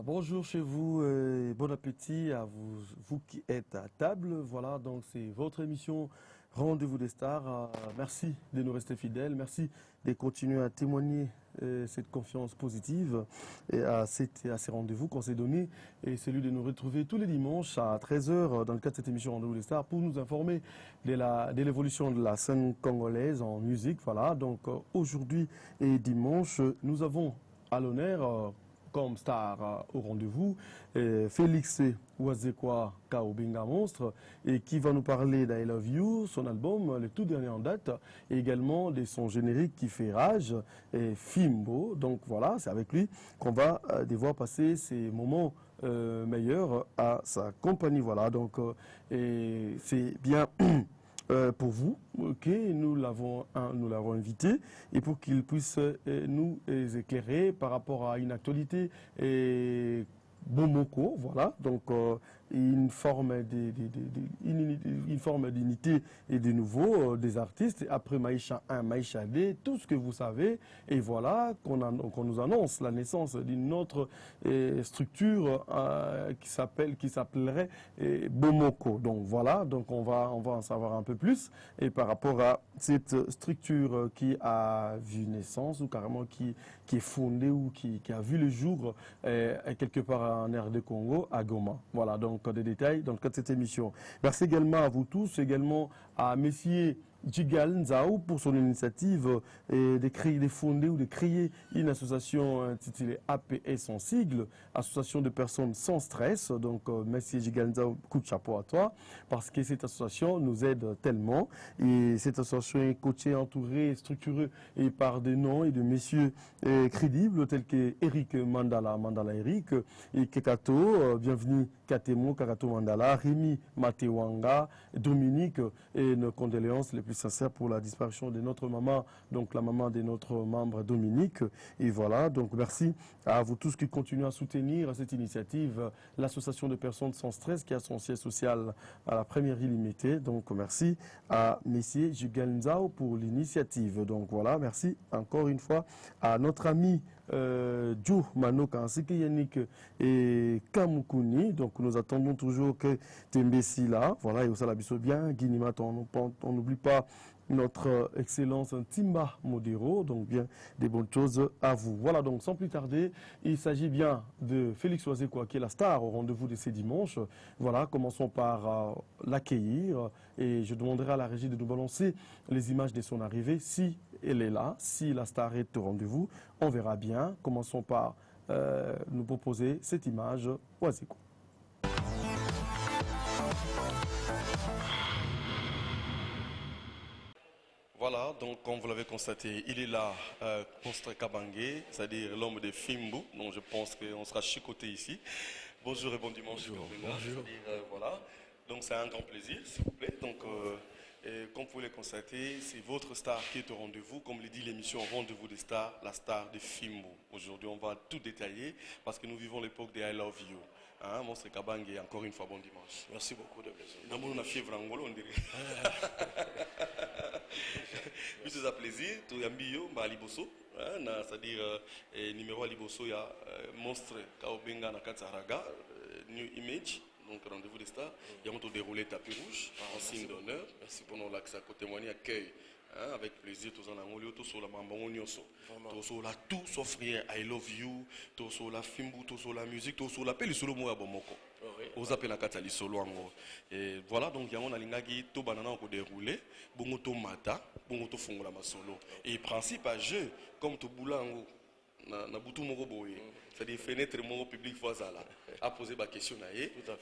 Bonjour chez vous et bon appétit à vous, vous qui êtes à table. Voilà, donc c'est votre émission Rendez-vous des stars. Merci de nous rester fidèles. Merci de continuer à témoigner cette confiance positive et à ces rendez-vous qu'on s'est donnés. Et celui de nous retrouver tous les dimanches à 13 h dans le cadre de cette émission Rendez-vous des stars pour nous informer de l'évolution de la scène congolaise en musique. Voilà, donc aujourd'hui et dimanche, nous avons à l'honneur comme star au rendez-vous, Félix Wazekwa Kaobinga Monstre, et qui va nous parler d'I Love You, son album, le tout dernier en date, et également de son générique qui fait rage, et Fimbo. Donc voilà, c'est avec lui qu'on va devoir passer ces moments meilleurs à sa compagnie. Voilà, donc c'est bien... pour vous, nous l'avons invité et pour qu'il puisse nous éclairer par rapport à une actualité Bomoko, voilà, donc une forme d'unité et de nouveau des artistes, après Maïcha 1, Maïcha 2, tout ce que vous savez, et voilà qu'on nous annonce la naissance d'une autre structure qui s'appellerait Bomoko. Donc voilà, donc on va en savoir un peu plus, et par rapport à cette structure qui a vu naissance, ou carrément qui est fondée, ou qui a vu le jour quelque part en RD Congo, à Goma. Voilà, donc des détails dans le cadre de cette émission. Merci également à vous tous, également à messieurs Jigal Nzao pour son initiative de créer, de fonder ou de créer une association intitulée APS en sigle, Association de personnes sans stress. Donc, merci Jigal Nzao, coup de chapeau à toi, parce que cette association nous aide tellement. Et cette association est coachée, entourée, structurée et par des noms et de messieurs crédibles tels que Eric Mandala Eric, et Kekato, bienvenue Katemo, Kakato Mandala, Rémi Matewanga, Dominique, et nos condoléances les plus sincères pour la disparition de notre maman, donc la maman de notre membre Dominique. Et voilà, donc merci à vous tous qui continuez à soutenir cette initiative, l'association de personnes sans stress qui a son siège social à la première île limitée. Donc merci à messieurs Jigal Nzao pour l'initiative. Donc voilà, merci encore une fois à notre ami Joe Manoka ainsi que Yannick et Kamukuni. Donc nous attendons toujours que Tembesi là, voilà, et au Salabiso bien, Guinima, on n'oublie pas notre excellence Timba Modero, donc bien des bonnes choses à vous. Voilà, donc sans plus tarder, il s'agit bien de Félix Wazekwa qui est la star au rendez-vous de ces dimanches. Voilà, commençons par l'accueillir et je demanderai à la régie de nous balancer les images de son arrivée. Si elle est là, si la star est au rendez-vous, on verra bien. Commençons par nous proposer cette image Wazekwa. Voilà, donc comme vous l'avez constaté, il est là, Monstre Kabangé, c'est-à-dire l'homme de Fimbo, donc je pense qu'on sera chicoté ici. Bonjour et bon dimanche. Bonjour. Voilà, donc c'est un grand plaisir, s'il vous plaît. Donc, comme vous pouvez le constater, c'est votre star qui est au rendez-vous. Comme le dit l'émission Rendez-vous des stars, la star de Fimbo. Aujourd'hui, on va tout détailler parce que nous vivons l'époque des I Love You. Hein, Monstre Kabangé, encore une fois, bon dimanche. Merci beaucoup de plaisir. On a fièvre en Angolo, on dirait. Plus à plaisir, tout yambio, ma liboso, c'est-à-dire numéro à liboso, il y a Monstre Kaobenga na Katsaraga, New Image, donc rendez-vous des stars. Il y a un déroulé tapis rouge en signe d'honneur. Merci pour nous l'accès à témoigner, accueil. Hein, avec plaisir, tous en angolio, tous sur la mambo, tous sur la tout sauf rien. I love you, tous sur la fimbu, tous sur la musique, tous sur la pelle solo moi bomoko. Vous appelez la katali solo ango. Et voilà, donc il y a un lingagi tout banana au déroulé, bongo to mata, bongo to fongola ma solo. Et principe à jeu, comme tout boulango. Na butu moko boye, c'est-à-dire fenêtre moko public voisin là, à poser ma question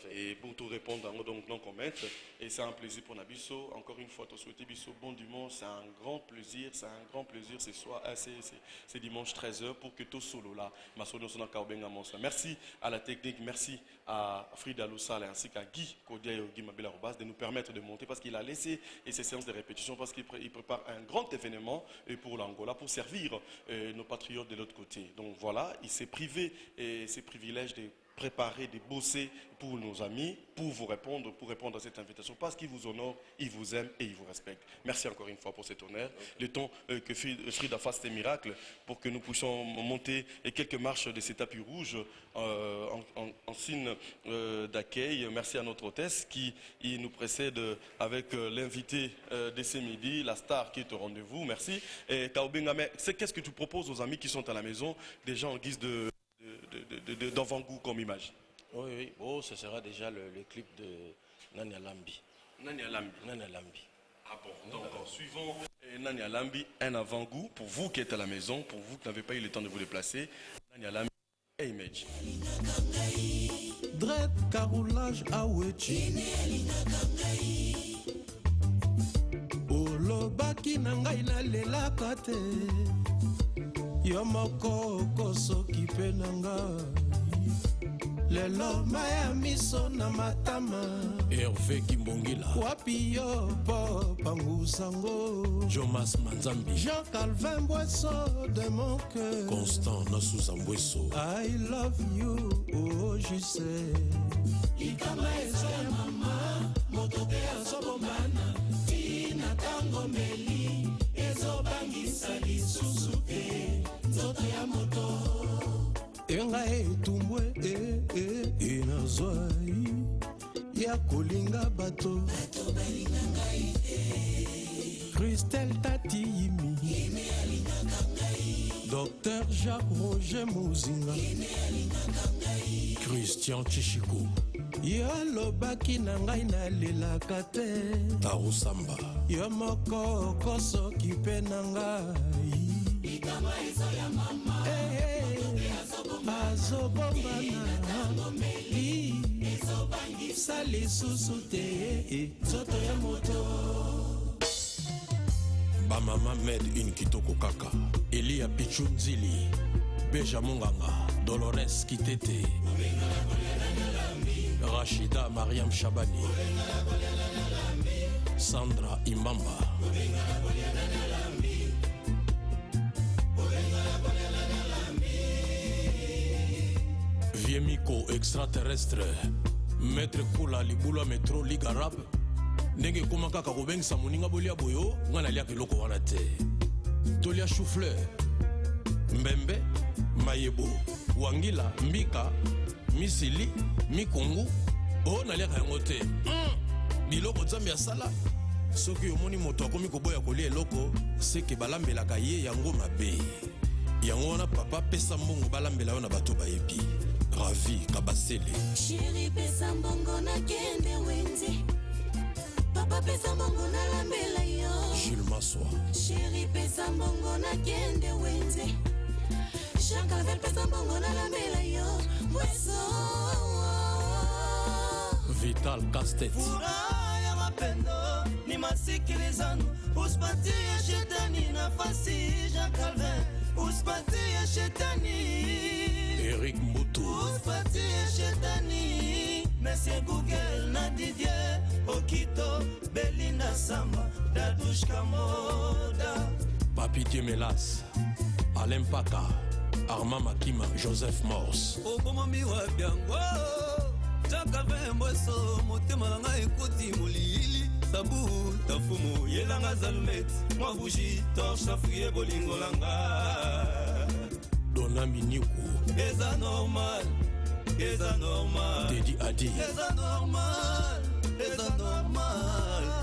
et pour tout répondre donc non commettre, et c'est un plaisir pour Nabiso. Encore une fois, te souhaiter Bisso bon dimanche, c'est un grand plaisir ce soir, c'est dimanche 13 h pour que tout solo là, ma solo sona Kaobenga Monstre. Merci à la technique, merci à Frida Loussal ainsi qu'à Guy Kodia et Guy Mabela Robas de nous permettre de monter parce qu'il a laissé ces séances de répétition parce qu'il prépare un grand événement pour l'Angola pour servir nos patriotes de l'autre côté. Donc voilà, il s'est privé et ses privilèges de préparer, de bosser pour nos amis, pour répondre à cette invitation, parce qu'ils vous honorent, ils vous aiment et ils vous respectent. Merci encore une fois pour cet honneur. Le temps que Frida fasse des miracles pour que nous puissions monter quelques marches de ces tapis rouges en signe d'accueil. Merci à notre hôtesse qui nous précède avec l'invité de ce midi, la star qui est au rendez-vous. Merci. Et Taobengame, qu'est-ce que tu proposes aux amis qui sont à la maison, déjà en guise d'avant-goût comme image? Oui, oui. Oh, ce sera déjà le clip de Nania Lambi. Nania Lambi. Nania Lambi. Ah bon, donc suivons Nania Lambi, un avant-goût pour vous qui êtes à la maison, pour vous qui n'avez pas eu le temps de vous déplacer. Nania Lambi et Image. Dread carroulage à Wechi. Olobaki nangai na lela kate. Yomoko koso kipe nangai. Lelo maya miso na matama. Hervé Kimbongila. Wapi yo po pangusango. Jomas Manzambi. Jean-Calvin Boisseau de mon cœur. Constant Nasusa Mbweso. I love you, oh je sais. Ikama eso ya mama, motoke asobomana. Tina tango meli, ezo bangisa lisusu te. Nzoto ya moto. Enga etumbwe inazwai ya kolinga bato balinga ngai Christelle Tati Yimi alingaka ngai Docteur Jacques Roger Muzinga alingaka ngai Christian Chichiku yalobaki na ngai nalelaka te Tarusamba yo moko kosoki mpe na ngai ikama eso ya mama azobombana meli ezobangisa lisusu te nzoto ya moto Bamama Med in Kitoko Kaka Elia Pichunzili Beja Munganga Dolores Kitete Rachida Mariam Shabani Sandra Imbamba Viemiko extraterrestre Maître Kula Libula Metro Liga Rap Ndenge koma kaka kobengisa moninga bolia boyo ngana lia kiloko wana te Tolia Choufleur Mbembe Mayebo Wangila Mbika Misili Mikongu O nalia yango te Biloko Nzambe asala soki omoni moto akomi koboya kolia eloko seke balambelaka ye yango mabe yango wana papa pesa mbongo balambela yo na bato bayebi Ravi Kabasele Chéri pesa mbongo na kende wenze Papa pesa mbongo na lambela yo Jules Maswa Chéri pesa mbongo na kende wenze Jean-Calvin pesa mbongo na lambela yo Mweso Vital Castet furaha ya mapendo ni masikilizano usipatie shetani nafasi Jean-Calvin usipatie shetani Eric Mbutu usipatie shetani Monsieur Google na Didier Okito Belinda Samba Dadushka Moda Papi Melas Alain Paka Armand Makima Joseph Morse okomomi wa byango Jean-Calvin Mbweso motema na ngai ekoti molili sabu tafumu yelanga zalmet mwa buji torche fuye bolingo langa Donami Niku eza normal Teddy Adi eza normal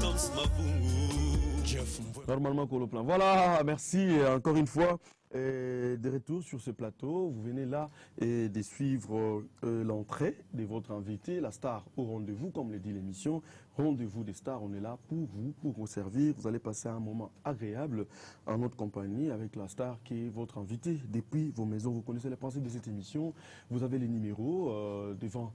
torche mafungu Jeff Mvwe Normalement, qu'on le plan. Voilà, merci encore une fois. De retour sur ce plateau, vous venez là de suivre l'entrée de votre invité, la star au rendez-vous, comme le dit l'émission. Rendez-vous des stars, on est là pour vous servir. Vous allez passer un moment agréable en notre compagnie avec la star qui est votre invité depuis vos maisons. Vous connaissez les principes de cette émission. Vous avez les numéros devant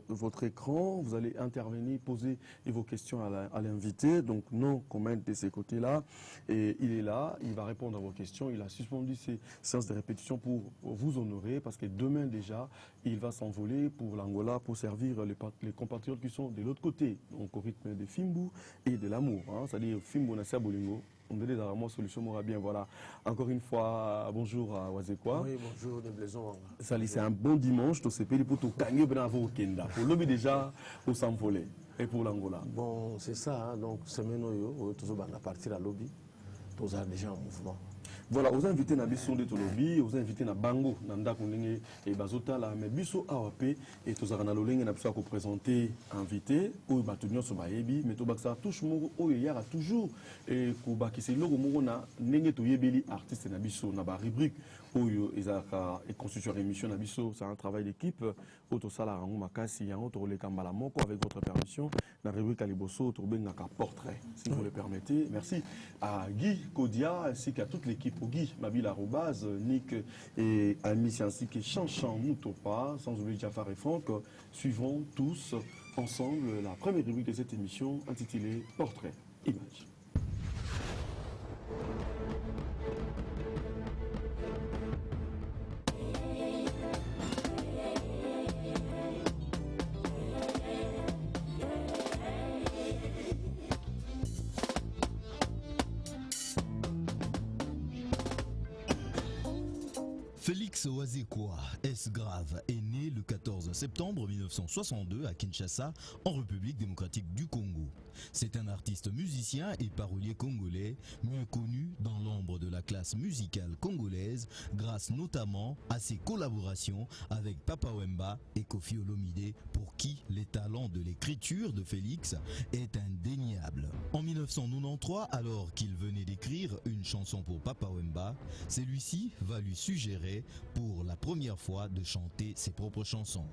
votre écran. Vous allez intervenir, poser vos questions à l'invité. Donc, non comment de ces côtés-là. Et il est là, il va répondre à vos questions. Il a suspendu ses séances de répétition pour vous honorer parce que demain déjà, il va s'envoler pour l'Angola pour servir les compatriotes qui sont de l'autre côté. donc au rythme de Fimbu et de l'amour. Hein, c'est-à-dire Fimbu Nassia Bolingo. On me dit vraiment solution m'aura bien. Voilà. Encore une fois, bonjour à Wazekwa. Oui, bonjour, de Blaison. Sali, c'est un bon dimanche. Tu sais, pour tout gagner, au Kenda. Pour l'objet déjà, au Samfolé et pour l'Angola. Bon, c'est ça. Hein, donc, semaine où toujours à partir à lobby, tous sont déjà en mouvement. Voilà, aux invités na biso de lobby, aux invités na bango, nanda kundenge et bazota la mais biso AWP et tous na lolenge na biso ko présenter invité ou batunyo so bayebi mais to baksa touche moko o yara toujours et ko bakise loko moko na ndenge to yebeli artiste na biso na ba rubrique oyo ezaka et constitution émission na biso, c'est un travail d'équipe auto sala rango makasi yango to le kambala moko avec votre permission na rubrique aliboso to bengaka portrait si vous le permettez. Merci à Guy Kodia ainsi qu'à toute l'équipe Guy Mabila Robaz, Nick et Amis ainsi que Chanchan Moutopa, sans oublier Jafar et Franck. Suivons tous ensemble la première rubrique de cette émission intitulée Portrait Image. Félix Wazekwa, S. Grave, est né le 14 septembre 1962 à Kinshasa, en République démocratique du Congo. C'est un artiste musicien et parolier congolais, mieux connu dans l'ombre de la classe musicale congolaise, grâce notamment à ses collaborations avec Papa Wemba et Koffi Olomide, pour qui les talents de l'écriture de Félix est indéniable. En 1993, alors qu'il venait d'écrire une chanson pour Papa Wemba, celui-ci va lui suggérer pour la première fois de chanter ses propres chansons.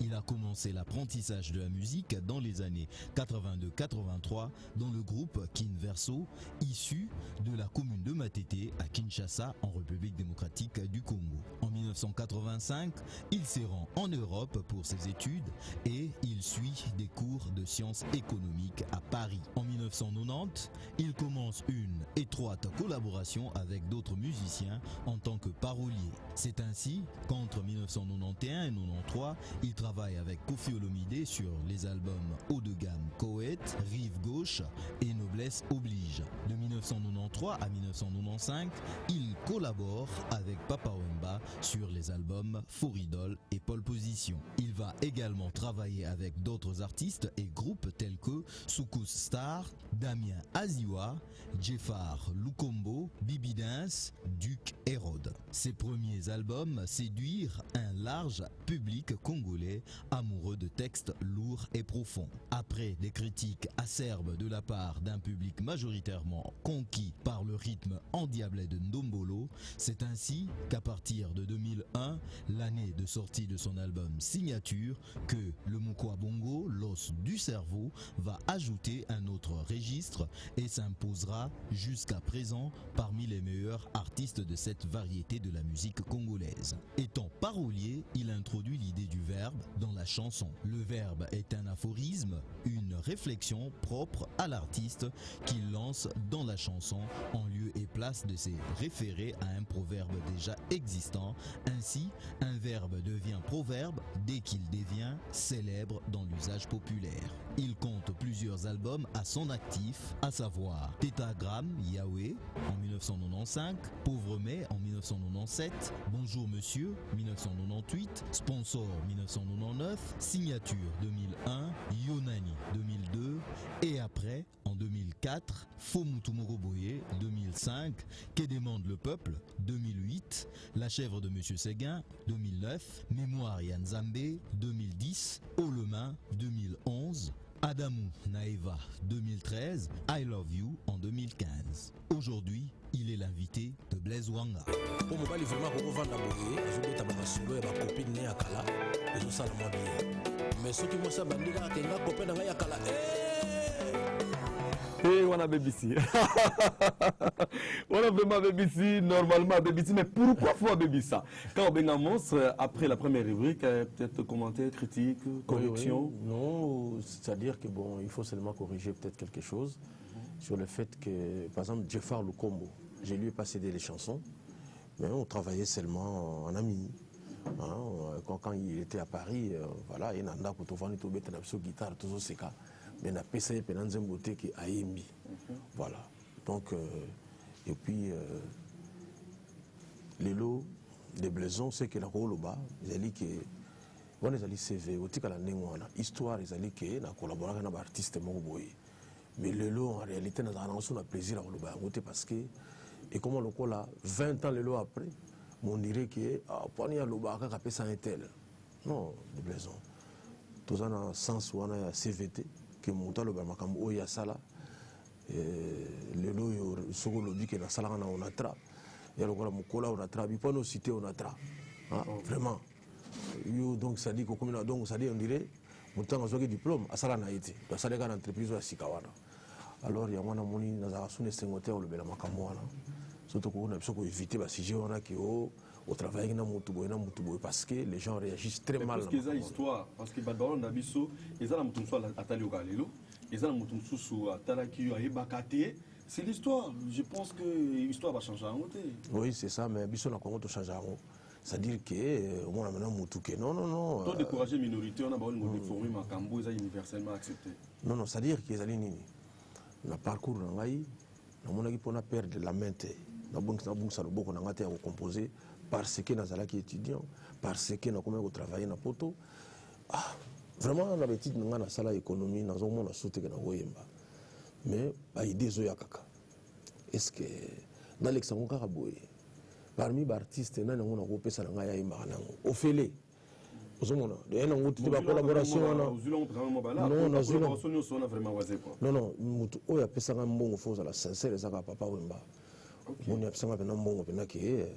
Il a commencé l'apprentissage de la musique dans les années 82-83 dans le groupe Kinverso, issu de la commune de Matete à Kinshasa en République démocratique du Congo. En 1985, il se rend en Europe pour ses études et il suit des cours de sciences économiques à Paris. En 1990, il commence une étroite collaboration avec d'autres musiciens en tant que parolier. C'est ainsi qu'entre 1991 et 1993, il travaille avec Koffi Olomide sur les albums haut de gamme Coët, Rive Gauche et Noblesse Oblige. De 1993 à 1995, il collabore avec Papa Wemba sur les albums Foridol et Pole Position. Il va également travailler avec d'autres artistes et groupes tels que Soukous Star, Damien Aziwa, Jeffar Lukombo, Bibi Dance, Duc Hérode. Ses premiers albums séduisent un large public congolais amoureux de textes lourds et profonds. Après des critiques acerbes de la part d'un public majoritairement conquis par le rythme endiablé de Ndombolo, c'est ainsi qu'à partir de 2001, l'année de sortie de son album Signature, que le Mukwa Bongo, l'os du cerveau, va ajouter un autre registre et s'imposera jusqu'à présent parmi les meilleurs artistes de cette variété de la musique congolaise. Étant parolier, il introduit l'idée du verbe dans la chanson. Le verbe est un aphorisme, une réflexion propre à l'artiste qu'il lance dans la chanson en lieu et place de se référer à un proverbe déjà existant. Ainsi, un verbe devient proverbe dès qu'il devient célèbre dans l'usage populaire. Il compte plusieurs albums à son actif, à savoir Tétagramme Yahweh en 1995, Pauvre Mai en 1997, Bonjour Monsieur 1998, Sponsor 1999, Signature 2001, Yonani 2002 et après en 2004, Fomutu Moroboye 2005, Que demande le peuple 2008, La chèvre de Monsieur Séguin 2009, Mémoire Yanzambe 2010, Olemain 2011, Adamou Naeva 2013, I Love You en 2015. Aujourd'hui, il est l'invité de Blaise Wanga. Pour moi, il vraiment revendre la boye, je vais t'amener solo et ma copine née à Kala, et je sens la bien. Mais ce qui m'a ça bandit là, que ma copine à Kala. Et on a BBC. On a vraiment BBC, normalement BBC, mais pourquoi faut BBC ça? Quand on a un monstre, après la première rubrique, peut-être commentaire, critique, correction. Oui, oui. Non, c'est-à-dire que bon, il faut seulement corriger peut-être quelque chose sur le fait que, par exemple, Jeffar Lukombo, je lui ai pas cédé les chansons, mais on travaillait seulement en ami. Hein, quand il était à Paris, voilà, il y a un pour tout faire, tout mettre sur guitare, tout ça, c'est cas. mais na pesa ye pena nzembo te ke ayembi. Voilà. Donc et puis les lots des blaisons c'est que la koloba ezali ke wana ezali CV otika la ndenge wana histoire ezali ke na collaborer na ba artiste moko boye. Mais le lot en réalité na na plaisir à koloba yango te parce que et comment le kola 20 ans le lot après on dirait que poni ya loba ka pesa un tel. Non, des blaisons. Tous en sens wana ya CVT que monta le makambo o ya sala le lot yo soko lobi ke na sala na on attrape. Il y a le Mokola, on a travaillé, pas nos cités, on a travaillé. Vraiment. Donc, ça dit que comme donc, ça dit, on dirait, on a un diplôme, à Sala Naïti, dans sa une entreprise à Sikawana. Alors, il y a un moni, dans la zone de ou le Bela Makamoana. Surtout qu'on a besoin d'éviter, si j'ai un qui au travail, parce que les gens réagissent très mal. Parce qu'il y a une histoire, parce que Badbaron Nabiso, ils ont un Atali au Galileo, ils ont un sous Atalaki à Ebakate. C'est l'histoire. Je pense que l'histoire va changer en côté. Oui, c'est ça, mais Bisson a comment tout changer en haut. C'est-à-dire que on a maintenant Moutouké. Non, non, non. Tant décourager minorité, on a besoin de former Makambo, ils ont universellement accepté. Non, non, c'est-à-dire qu'ils allaient nini. Le parcours dans l'Aïe, on a pour perdre la main. On a composé parce que nous sommes étudiants, parce que nous avons travaillé dans le poteau. Vraiment, on a l'habitude de faire la salle économie, nous avons sauté dans le mais l'idée est kaka. Est-ce que dans l'exemple parmi les artistes, nous avons un groupe qui est au Félé. Nous avons une collaboration. Non, non, il y a personne qui est faux à la sincère, et papa Wemba. Il y a personne qui est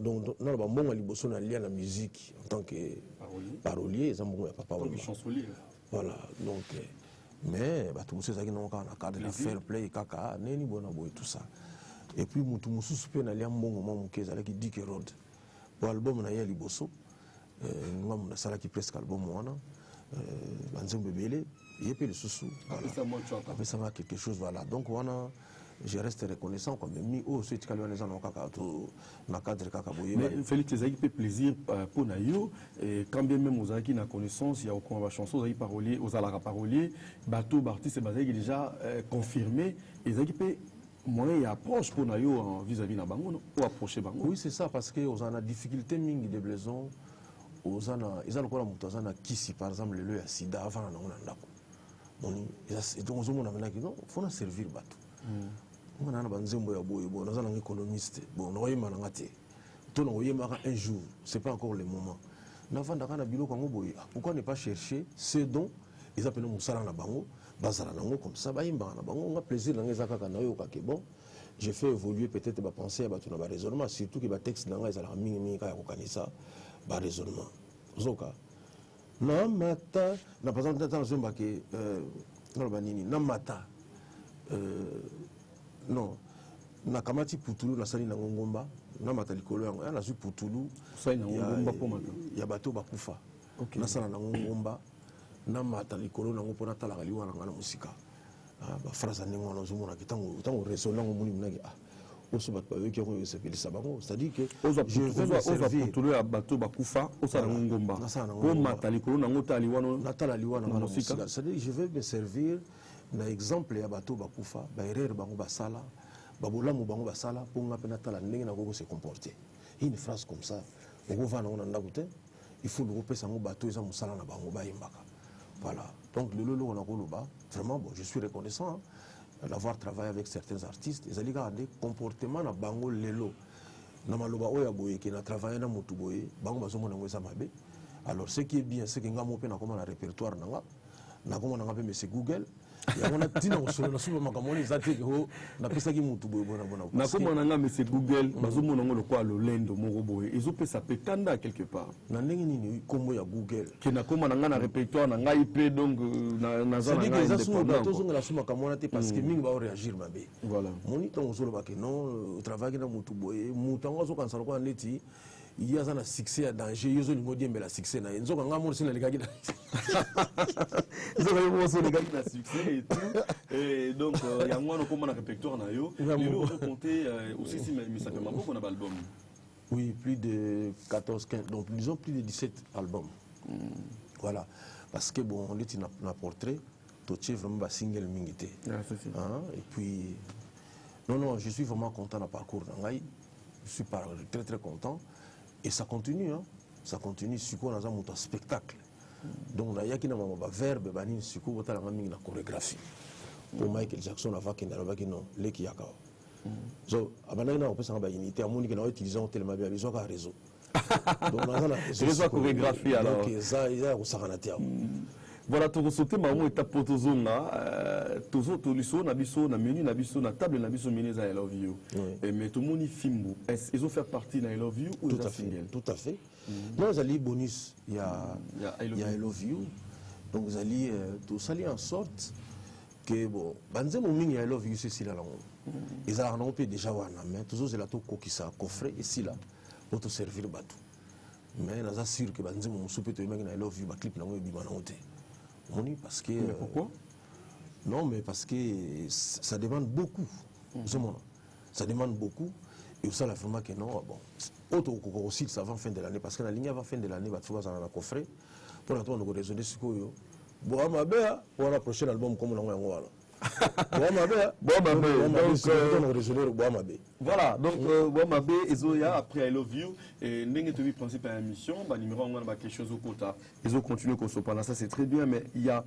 donc, nous avons la musique en tant que parolier, et papa Wemba. Voilà, donc. Mais tout ça qui n'ont pas cadre de fair play kaka neni bona boy tout ça et puis mutu mususu pe na liambo moment mukeza qui dit que road pour album na ya liboso ngam na sala qui presque album wana banzembe belé et puis le susu après ça va quelque chose voilà donc wana je reste reconnaissant comme mi o ce tikali wana zana kaka to na cadre kaka boye mais Félix les fait plaisir pour nayo et quand bien même aux qui na connaissance il y a aucun chanson aux parolier aux alara parolier bateau artiste basé déjà confirmé et ça qui peut moyen approche pour nayo vis-à-vis na bango ou approcher bango. Oui c'est ça parce que aux ana difficulté mingi de blaison aux ana ils ont encore mutu azana kisi par exemple le ya sida avant na ndako moni et donc aux mona maintenant non faut na servir bateau. On a un économiste, bon, on a un jour, ce n'est pas encore le moment. Pourquoi ne pas chercher ce dont ils appellent Moussala Nabango, Bazaranango, comme ça, on a plaisir dans les accords. Bon, j'ai fait évoluer peut-être ma pensée à un raisonnement, surtout que le texte dans les accords, un raisonnement. Zoka. Namata, na par exemple, Namata. Non, na kamati putulu na sali na ngomba na matalikolo yango na zu putulu sai na ngomba po mata ya bato bakufa na sala na ngomba na matalikolo na ngopona tala kaliwa na ngana musika ba phrase ndenge wana zomona kitango raisonner ngomuni mnaki oso bato bayoki ko yosepelisa bango c'est-à-dire que je vais me servir putulu ya bato bakufa osala na ngomba po matalikolo na ngota liwano na tala liwa na ngana musika c'est-à-dire je vais me servir na exemple ya bato bakufa ba erreur bango basala babolamu bango basala pour nga pena tala ndenge na koko se comporter une phrase comme ça oko vana on ndako te il faut le pesa ngo bato eza musala na bango ba yimbaka voilà donc le lolo on a koloba vraiment bon je suis reconnaissant d'avoir travaillé avec certains artistes ils allaient garder comportement na bango lelo na maloba oya boye ki na travailler na mutu boye bango bazomona ngo eza mabe alors ce qui est bien c'est que nga mo pena comme na répertoire na comme na monsieur Google on a dit non sur le super makamoni zati ko na pesa ki mutu boye bona na comme na nga monsieur Google bazomona ngo lokwa lolendo moko boye ezo pesa petanda quelque part na ndenge nini kombo ya Google ke na comme na nga na répertoire na ngai pe donc na za na ngai indépendant to zonga la suma kamona te parce que mingi ba réagir mabe voilà moni to zolo ba ke non travailler na mutu boye mutu ngo zo kansala ko neti il y a un succès à danger, il y a un succès. Il y a un succès et tout. Et donc, il y a un répertoire. Il y a aussi un album. Oui, plus de 14, 15, donc disons plus de 17 albums. Voilà. parce que bon, on est un portrait, tu es vraiment un single mingité. Et puis, non, je suis vraiment content de parcours d'Angaï. Je suis très très content. Et ça continue, hein. Ça continue. Si on a un spectacle. Donc, il y a un verbe, si on a une chorégraphie. Pour Michael Jackson, on a non, les qui y a so, on peut unité, on peut utiliser un tellement bien, ils ont un réseau. Donc, on a un réseau. Chorégraphie alors. Donc, ça, il y a un voilà, tu as sauté ma étape pour tozonga, tozo toliso na biso na menu na biso na table na biso menu za I Love You. Mais tout le monde filme. Est-ce qu'ils ont fait partie de I Love You ou tout à fait, tout à fait. Non, ils ont bonus, il y a I Love You. Donc ils ont tout ça en sorte que bon, banze mon mini I Love You c'est là là. Ils ont déjà wana, mais toujours c'est là tout qui ça coffret ici là pour te servir bateau. Mais nous assure que banze mon soupe te imagine I Love You ba clip na ngo bi manonte. Parce que, mais pourquoi? Non, mais parce que ça demande beaucoup. Ça demande beaucoup. Et ça, la vraiment que non, bon. Autre aussi, ça va en fin de l'année. Parce que la ligne avant fin de l'année, il va trouver dans la coffret. Pour l'instant, on va raisonner sur quoi. Bon, ma belle, pour la prochaine album, comme on l'a voilà, donc après I Love You, et n'est principe à la mission, numéro 1, quelque chose au quota. Ils ont continué qu'on se parle, ça c'est très bien, mais il y a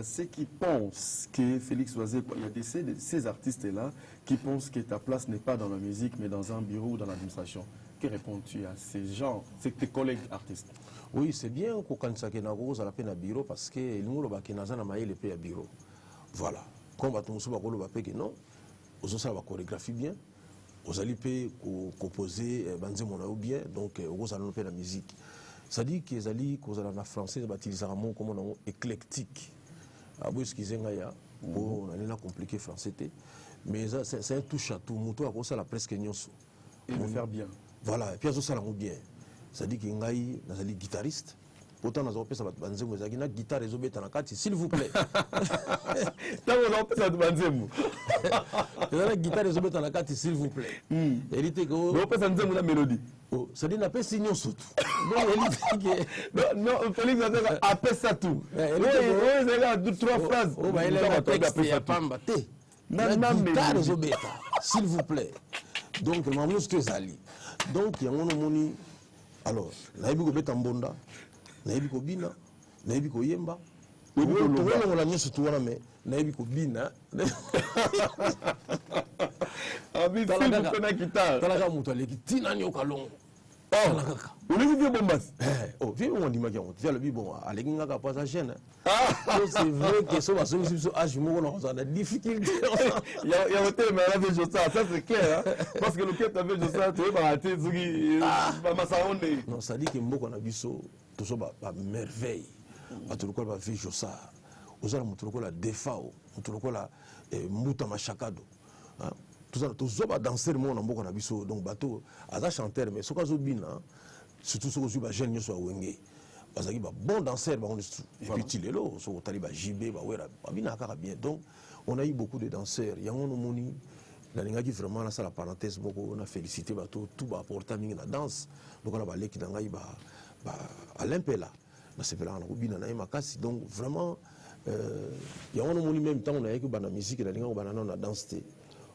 ceux qui pensent que Félix Oisé, il y a ces artistes-là qui pensent que ta place n'est pas dans la musique, mais dans un bureau ou dans l'administration. Que réponds-tu à ces gens, c'est tes collègues artistes? Oui, c'est bien qu'on pense que Nago à la peine à bureau parce que nous, le pays à bureau. Voilà. Comme on se dit que non, on a la chorégraphie bien, on a composer bien, donc on a la musique. Ça dit que les Français utilisent un mot comme éclectique. On a compliqué français, mais c'est un touche à tout. On a presque nyonso. Et le faire bien. Voilà, et puis on a bien. Ça dit que on a guitariste. Pourtant, nous avons fait ça, guitare et s'il vous plaît. Guitare et s'il vous plaît. Hérité que. On peut s'en dire la mélodie. Ça dit, n'a pas signé surtout. Non, Félix a fait ça tout. Oui, c'est trois phrases. Il a un texte, il n'y a pas mbaté. Guitare et s'il vous plaît. Donc, je m'amuse que ça. Donc, il y a un moni. Alors, là, il y a un bonda. Naïbi Kobina, Naïbi Koyemba, on a mis ce tour mais Naïbi Kobina. Abi, c'est une guitare. Talaga Moutale qui tina Nyokalon. On est venu bombas. Oh, viens on dit ma gueule. Tu as le bon, à l'église n'a pas sa chaîne. C'est vrai que ça va se faire à Jimo, on a des difficultés. Il y a un thème, mais avec ça, c'est clair. Parce que le quai t'avait de ça, tu es baraté, Zugi, Massaonde. Non, ça dit que Moko n'a vu ça, tout ça, merveille. À tout le coup, vie Jossa. Aux autres, tout le coup, la Defao, tout le coup, la Mouta Machakado. Tout ça, tout ça, danser le monde en Moko n'a vu ça. Donc, bateau, à chanteur, mais ce qu'on a bien, surtout ce qu'on a jeune, soit Wenge. Parce qu'il y a bon danseur, et puis il est là, sur le taliban JB, bien. Donc, on a eu beaucoup de danseurs. Il y a un moni, la qui vraiment là, ça la parenthèse, on a félicité tout va apporter la danse. Donc, on a parlé qui n'a pas à l'impéla. Donc, vraiment, il y a un moni même temps, on a eu la musique, on a la danse.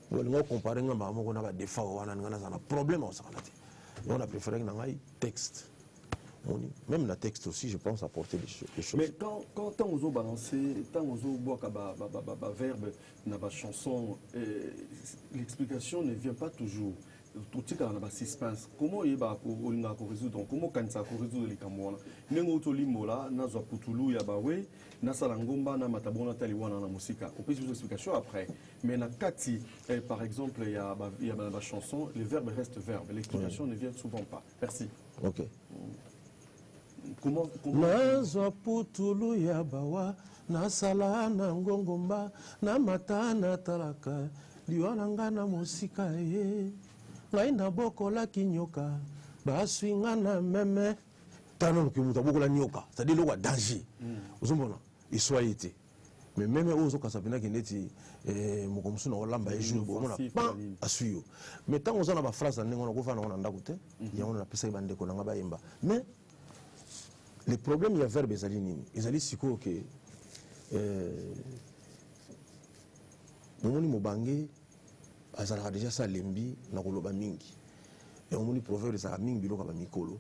On a comparé, on a des fois, on a un problème. On a préféré un texte. Même le texte aussi, je pense, apporter des choses. Mais quand on a balancé, quand on a verbe dans la chanson, l'explication ne vient pas toujours. Tout ce qu'on a suspense. Comment il va résoudre? Comment quand ça résoudre les camois? Nengo tolimola, na zo putulu ya bawe, na salangomba na matabona taliwana na musika. On peut une explication après. Mais na kati, par exemple, il y a la chanson, le verbe reste verbe. L'explication ne vient souvent pas. Merci. Ok. Comment Nazo putulu ya bawa, na sala na ngongomba, na matana talaka, liwana na musika ye. Ngai na bokola kinyoka, baswinga na meme. Tano kimuta bokola nyoka, c'est-à-dire le danger. Vous comprenez? Il soit été. Mais même aux okasapina qui neti mokomsu na olamba ejour bon on a pas à suivre. Mais tant on a ma phrase en ngona ko fa na ndako te, ya on a pesa ibande ko na ba yemba. Mais Le problème, il y a verbe ezali nini. Ezali siko que momoni mobange azalaka déjà ça lembi na koloba mingi. Et momoni proverbe ezalaka mingi biloko ba mikolo.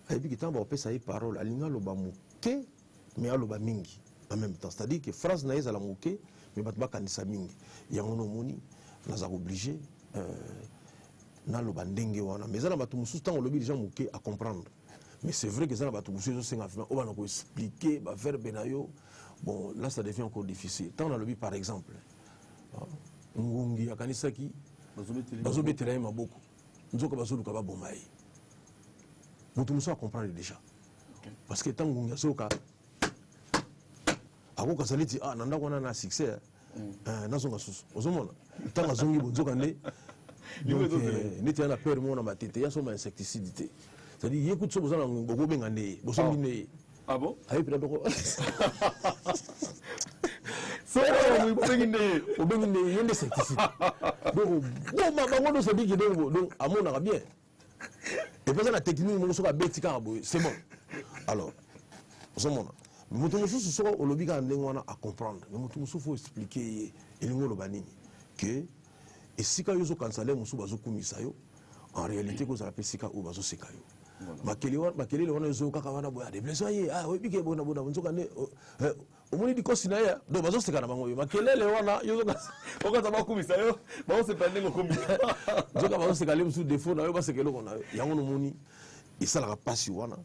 Ayebi ki tamba opesa ye parole alinga loba moke mais aloba mingi en même temps. C'est-à-dire que phrase na ezala moke mais bato bakanisa mingi. Yango nomoni naza obligé na loba ndenge wana. Mais ezala bato mosusu tango lobi déjà moke à comprendre. Mais c'est vrai que ça, on va nous expliquer, faire benayo. Bon, là, ça devient encore difficile. Tant on a le but, par exemple, Ngungi, Akanisaki, Bazobetela Maboko, Nzoka Bazolu Kaba Bomaï. Vous tout ça comprendre déjà. Parce que tant Ngungi Soka, Ako Kasaliti, ah, Nanda Wana a succès, Nazonga Sus, Ozomona, tant à Zongi Bozokane, n'était la peur, mon amatite, il y a son insecticide. C'est-à-dire, il écoute ce que vous avez beaucoup bengandé, vous avez ah bon? Avec la drogue. C'est vrai, vous avez il y a des insecticides. Donc, on se dit que donc, à mon avis, bien. Et puis, la technique, c'est bon. Alors, vous savez, mais tout le monde au lobby à comprendre. Mais tout le monde faut expliquer que et si quand vous cancellez, en réalité, vous avez pesika ou bazo sekayo. Makeli wana zo kaka wana boya de bleso ye ah webike bona bona nzoka ne omoni di kosi na ya do bazo seka na bango yo makelele wana yo zo oka tama kumisa yo ba se pande ngo kumisa nzoka bazo seka le musu défaut na yo ba sekelo kona yango no moni isala ka pasi wana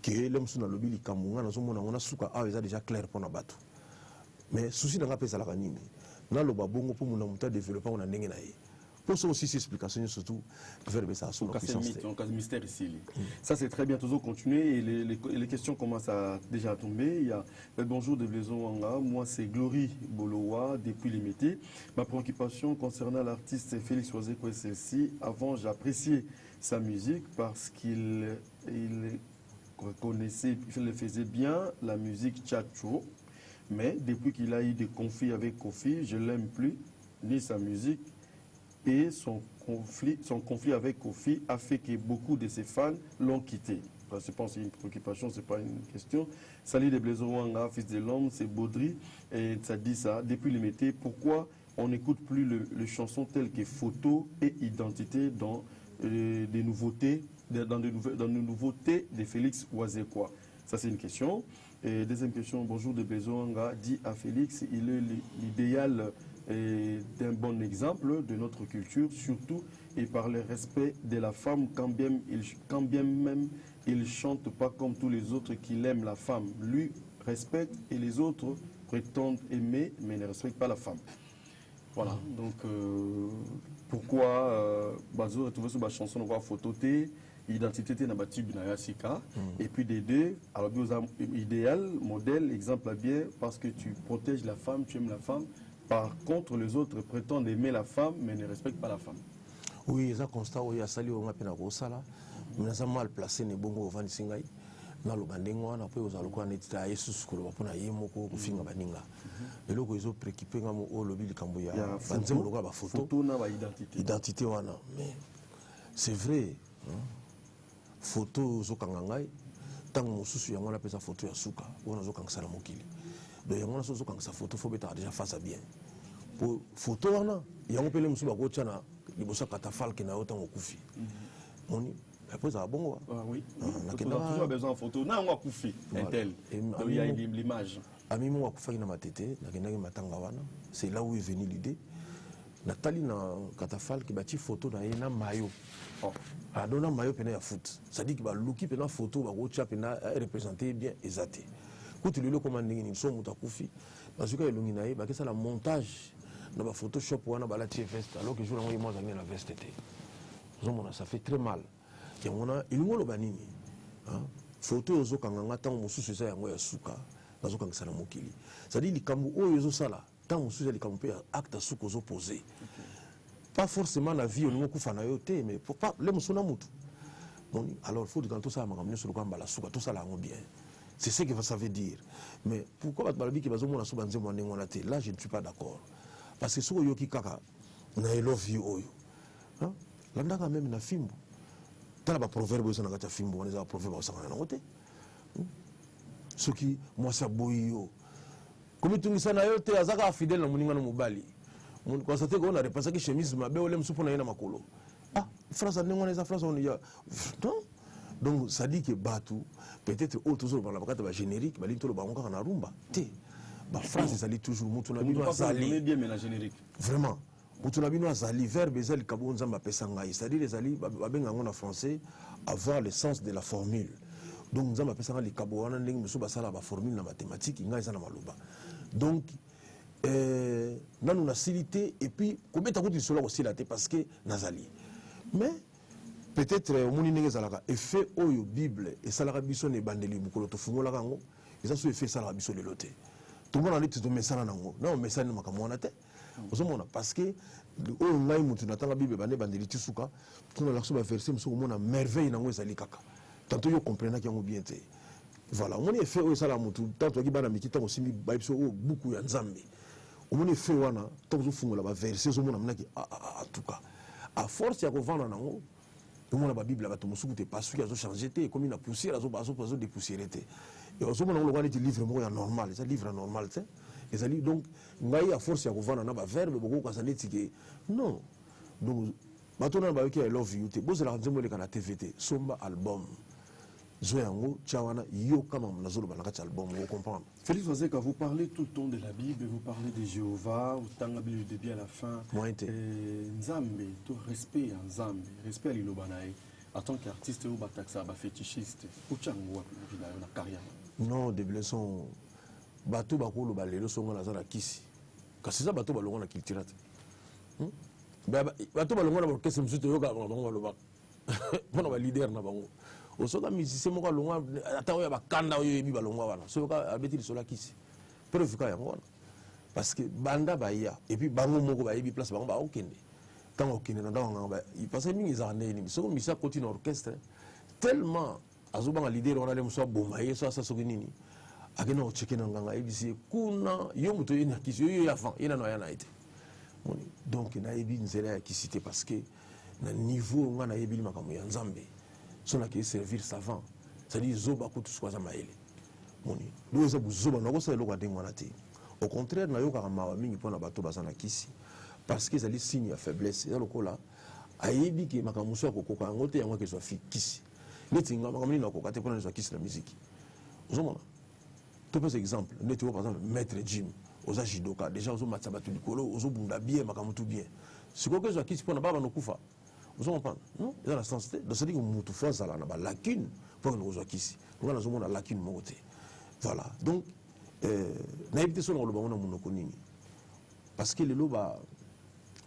ke le musu na lobili kamunga na zo mona ngona suka ah eza déjà clair pour na bato mais souci na nga pesa la kanini na lo babongo pour mon muta développer on a ndenge na ye. Pour ça aussi, ces explications, surtout, verbe ça sur la puissance. On casse mystère ici. Ça, c'est très bien, toujours continuer. Et les questions commencent à déjà tomber. Il y a bonjour de Blaison Wanga. Moi, c'est Glory Bolowa, depuis les métiers. Ma préoccupation concernant l'artiste Félix Wazekwa est celle-ci. Avant, j'appréciais sa musique parce qu'il reconnaissait, il le faisait bien, la musique tchatcho. Mais depuis qu'il a eu des conflits avec Kofi, je ne l'aime plus, ni sa musique. Et son conflit avec Kofi a fait que beaucoup de ses fans l'ont quitté. Enfin, je pense que c'est une préoccupation, ce n'est pas une question. Salut de Blaison Wanga, fils de l'homme, c'est Baudry. Et ça dit ça, depuis le métier, pourquoi on n'écoute plus les chansons telles que Photo et Identité dans des nouveautés, dans les nouveautés de Félix Wazekwa? Ça, c'est une question. Et deuxième question, bonjour de Blaison Wanga, dit à Félix, il est l'idéal d'un bon exemple de notre culture, surtout et par le respect de la femme, quand bien même il ne chante pas comme tous les autres qu'il aime la femme. Lui respecte et les autres prétendent aimer mais ne respectent pas la femme. Voilà, donc pourquoi Bazo a trouvé sur la chanson, on voit photo identité na batib na yasika et puis des deux alors idéal modèle exemple bien parce que tu protèges la femme, tu aimes la femme. Par contre, les autres prétendent aimer la femme, mais ne respectent pas la femme. Oui, c'est un constat où il y a sali on a peine à Rosala, mais ça mal placé ne bongo au Vani Singai. Dans le bandingo, on a pris aux alcoans et à Jesus pour la yemoko, finga baninga. Et là, ils ont préoccupé au lobby du Camboya. Photo, identité, wana. Mais c'est vrai, photo, zokangangai, tant que mon souci, on appelle ça photo à souka, ou on a zokang salamokili. Donc, on a sa photo, il faut déjà face à bien. Pour photo, il y a un peu de choses qui sont les catafalques qui sont au Koufi. Après, ça va bon. Oui, on a toujours besoin de photo. Non, on a Koufi, tel. Il y a l'image. Ami moi Koufi na matete, c'est là où est venue l'idée. Nathalie na catafalque qui bâti photo na ena maillot. Ah, dona maillot pena ya foot. Ça dit que ba looki pena photo ba go pena représenter bien exacté. Quand tu le commandes, ils sont moutakufi. Parce que l'illuminé, c'est le montage dans la Photoshop ou dans la veste. Alors que je l'ai moi dans la veste. Ça fait très mal. Et on a il le banini. Photo aux okanganga tant mon souci ça yango ya suka. Dans okang sana mokili. Ça dit les kambu o yozo sala. Tant mon souci les kambu acte suka aux opposés. Pas forcément la vie au niveau kufa na yote mais pour pas les musona mutu. Alors il faut que tout ça m'a ramené sur le camp la suka tout ça là bien. C'est ce que ça veut dire. Mais pourquoi là, je ne suis pas d'accord. Parce que si on a I love you, là, même na fimbo. Tu as un proverbe, on a un proverbe, Ce qui, moi, ça boyo. Comme tu me dis, tu es un fidèle dans mon mobali. On constate qu'on a repassé que chemise ma belle olem soupona na makolo. Ah, France a n'importe quelle France on y a. Non. Donc ça dit que Batou peut-être autre chose par la carte va générique, bali to le ba encore na rumba. Té. Ba France ça dit toujours mutu na bino azali. Bien mais la générique. Vraiment. Mutu na bino azali verbe ezali kabo nzamba pesanga. C'est-à-dire les ali ba benga ngona français avoir le sens de la formule. Donc nzamba pesanga li kabo wana ndenge musu basala ba formule na mathématique ngai za na maloba. Donc nous facilité et puis combien de temps cela aussi là parce que nazali mais peut-être au monde n'est pas effet oyo Bible et ça la biso ne bandeli bukolo to fungola kango et ça so effet ça la biso le loté tout le monde a dit tout message nango non message ne makamona te ozomona parce que oyo ngai mutu natanga Bible bandeli tisuka tout na lakso ba verset muso mona merveille nango ezali kaka tantôt yo comprendre ki yango bien te voilà on est fait oyo ça la mutu tantôt ki bana mikita ko simi ba biso beaucoup ya nzambe. On est fait wana tant que fungola ba verset zo mona mnaki en tout cas à force ya ko vendre nango to mona ba bible ba to musuku te parce que azo changer te comme une poussière azo dépoussiérer te et ozo mona lo wani ti livre mo ya normal ça livre normal te et ça donc ngai à force ya ko vendre na ba verbe boko ka saneti ke non donc batona ba ki I love you te bozo la nzembo le kana TVT somba album Zoyango, Tchawana, Yo, comment on a zolo banakati album, vous comprenez. Félix Wazeka, vous parlez tout le temps de la Bible, vous parlez de Jéhovah, vous tangez du début à la fin. Nzambe, tout respect à Nzambe, respect à l'Ilobanaï, en tant qu'artiste ou bataxa, fétichiste, ou tchangwa, na carrière. Non, des blessons, bateau bakolo balelo songo na zara kisi. Kasi ça bateau balongo na kiltirate. Bateau balongo na orchestre msuto yoka bango baloba. Pona ba leader na bango. Osoka musicien moko alongwa ata oyo bakanda oyo yebi balongwa wana soka abeti lisola kisi preuve ka yango wana parce que banda baya et puis bango moko bayebi place bango ba okende tango okende na ndanga ba parce que mingi za ndeni soko misa continue orchestre tellement azobanga leader wana le muso bomba yeso asa soki nini akena o cheke na nganga ebisi kuna yo muto yena kisi yo ya fan yena no yana ite donc na yebi nzela ya kisite parce que na niveau ngana yebi makambo ya Nzambe son qui servir savant c'est-à-dire zoba ko tout ce quoi maele moni do za buzoba na ko sa eloko ndenge wana te au contraire na yoka mawa mingi pona bato bazana kisi parce que ça les signe ya faiblesse ya lokola ayebi ki makamuso ya kokoka ngote yango ke so kisi netinga makamini na kokoka te pona so kisi na musique ozomona to par exemple neto par exemple maître Jim oza jidoka déjà ozo matsa batu likolo ozo bunda bien makamutu bien siko ke so kisi pona baba no kufa. Vous comprenez? Non, il y a la sens de se dire que nous faisons ça, on a une lacune pour nous voir ici. Nous avons une lacune côté. Voilà. Donc, n'ayez sur le ballon mon okonini. Parce que les loba,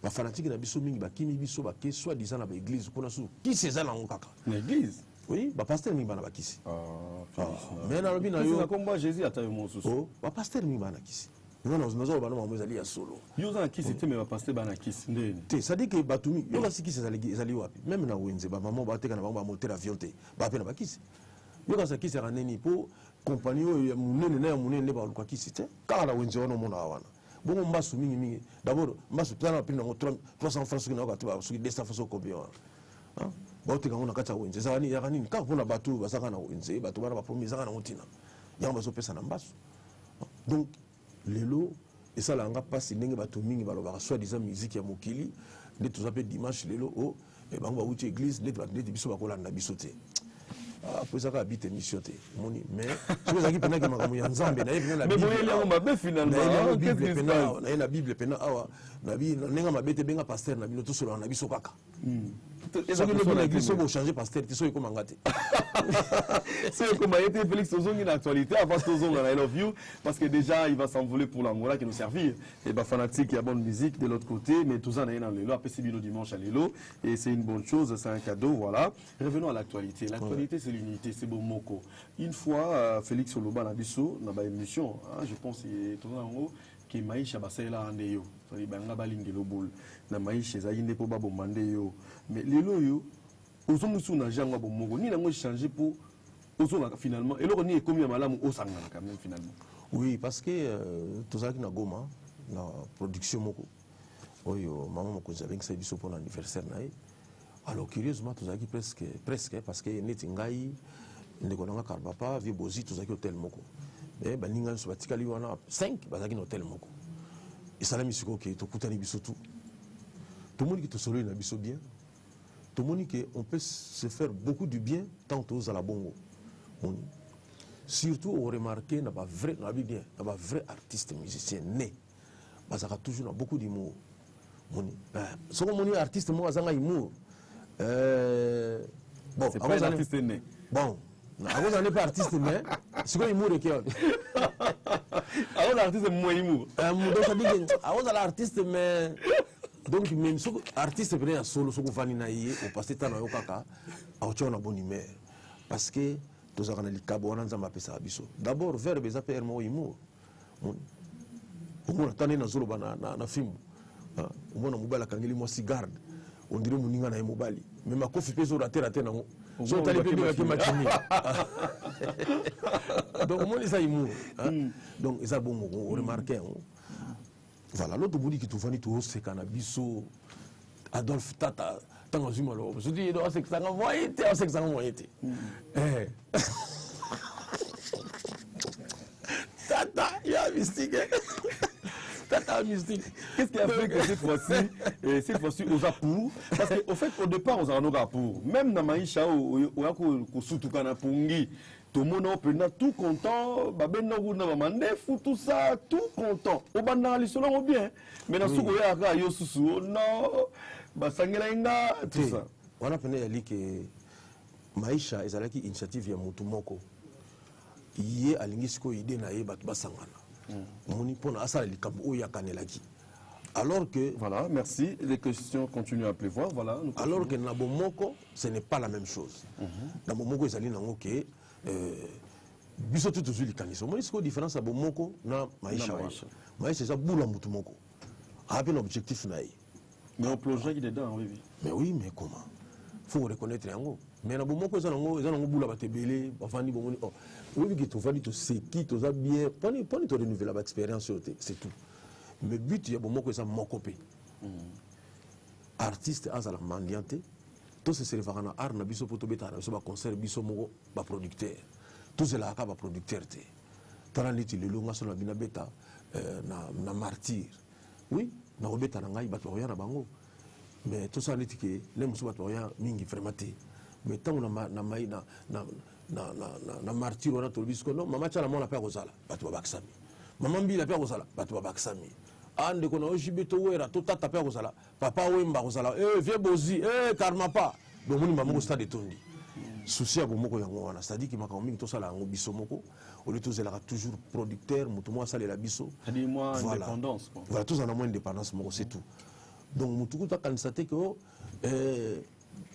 la fanatique n'a biso mingi, qui mi biso ba qui soit disant à l'église, qu'on a sous qui c'est ça là en caca. L'église. Oui, bah pasteur mi bana ba kisi. Mais dans le bin na yo. Combat Jésus atayo mo susu. Oh, bah pasteur mi bana kisi. Non, nous avons bezali ya solo. Yo za kisi te me ba pasteur bana kisi ndeni. Te ça dit que batumi yo kasi kisi ezali wapi. Même na wenze ba maman ba teka na bango ba monter avion te. Ba pe na ba kisi. Yo kasi kisi raneni po compagnie ya munene na ya munene ba luka kisi te. Kala na wenze wana mona wana. Bongo mbasu mingi. D'abord mbasu tana pe na 300 francs na ka ba su 200 francs ko bien. Hein? Ba teka ngona kata wenze. Ça ni ya kanini ka pona batu basaka na wenze, batu bana ba promise na ngotina. Ya mbaso pesa na mbasu. Donc lelo et ça là on a passé ndenge bato mingi balobaka soit disant musique ya mokili nde toza pe dimanche lelo o e bango ba uti église nde biso bakolanda biso te après ça ka habite mission te moni mais so ezaki pena ke makambo ya Nzambe na yebina la Bible mais bon mabe finalement qu'est-ce que pena na la Bible pena awa na bi nenga mabete benga pasteur na bino to solo na biso kaka ça que le l'église so changer pasteur ti so ko mangate c'est comme a été Félix Ozongi l'actualité avant Ozonga I love you parce que déjà il va s'envoler pour l'Angola qui nous servir et bah fanatique il y a bonne musique de l'autre côté mais tout ça na lelo après c'est bino dimanche à lelo et c'est une bonne chose c'est un cadeau voilà revenons à l'actualité c'est l'unité c'est bon moko une fois Félix Oloba na biso na ba émission je pense tout ça en haut qui maisha basela andeyo ça dit banga balingelo bol na maisha za yinde po babo mandeyo mais lelo yo ozomusu na jangwa bomoko ni nango changer pour ozonga finalement et loko ni ekomi ya malamu osangana quand même finalement. Oui parce que tout ça qui na Goma na production moko oyo maman moko avec ça biso pour l'anniversaire nae alors curieusement tout ça qui presque parce que neti ngai ndeko nanga Karpapa vie bozi tozaki hôtel moko mais baninga so batikali wana 5 bazaki na hôtel moko esalami siko ke tokutani biso tout tomoni ki tosolo na biso bien tomoni que on peut se faire beaucoup du bien tant aux à la bongo surtout on remarqué n'a pas vrai artiste musicien né bazaka toujours na beaucoup d'humour ce qu'on moni artiste moi azanga humour bon c'est pas un artiste né bon avant on n'est pas artiste mais c'est quoi humour qui alors l'artiste moins humour donc ça dit que avant l'artiste mais donc même ce artiste peut être solo ce qu'on va ninaïe au passé tant au kaka au tchon na bonne humeur parce que tous les cabo on a nzamba pesa biso d'abord vers les affaires mo humour on attendait na zolo na film on a mobile kangeli mo cigare on dirait moninga na mobile mais ma kofi peso rater nango so tali pe ke machini donc on les a humour donc ils a bon on remarquer voilà l'autre bout qui tout fani tout c'est cannabiso Adolphe Tata tant azuma lo je dis do c'est que ça envoyé c'est que ça envoyé Tata il a mystique Tata mystique qu'est-ce qui a fait que cette fois-ci aux apou parce que au fait au départ aux anoga pour même na maisha o ko sutukana pungi tout le monde est tout content, tout ça, tout content. Au banda les selon bien, mais dans ce cas yo susu non, basangela tout ça. On a peine ali que maisha ezalaki initiative ya mutu moko. Iye alingisiko idée na ye batu basangana. Moni pona asala likambo oya kanelaki. Alors que voilà, merci, les questions continuent à pleuvoir, voilà. Alors que na bomoko, ce n'est pas la même chose. Na bomoko ezali nango ke biso tout toujours likaniso moi c'est différence à bomoko na maisha maisha ça boula mutu moko a un objectif naï mais on plonge dedans oui mais oui mais comment faut reconnaître yango mais na bomoko ça nango boula batebele bafandi bomoni oh oui que tu fandi to seki to za bien poni to renouveler l'expérience c'est tout mais but ya bomoko ça mokopé artiste azala mandiante tout ce serait vraiment art na biso poto beta na biso ba concert biso moko ba producteur tout cela ka ba producteur te tala niti lelo ngaso na bina beta na martyr oui na obeta na ngai bato ya na bango mais tout ça niti ke le muso bato ya mingi vraiment te mais tant na mai na martyr wana to biso non mama tala mona pa kozala bato ba baksami mama mbila pa kozala bato ba baksami ande kono ojibeto wera to tata pe kozala papa wemba kozala vieux bozi Karmapa donc moni maman au stade tondi souci à bomoko yango wana c'est-à-dire que makamo mingi to sala yango biso moko au lieu to zela toujours producteur mutu mo sala la biso c'est moi indépendance quoi voilà tous en a moins indépendance moko c'est tout donc mutu ko ta kanisate ko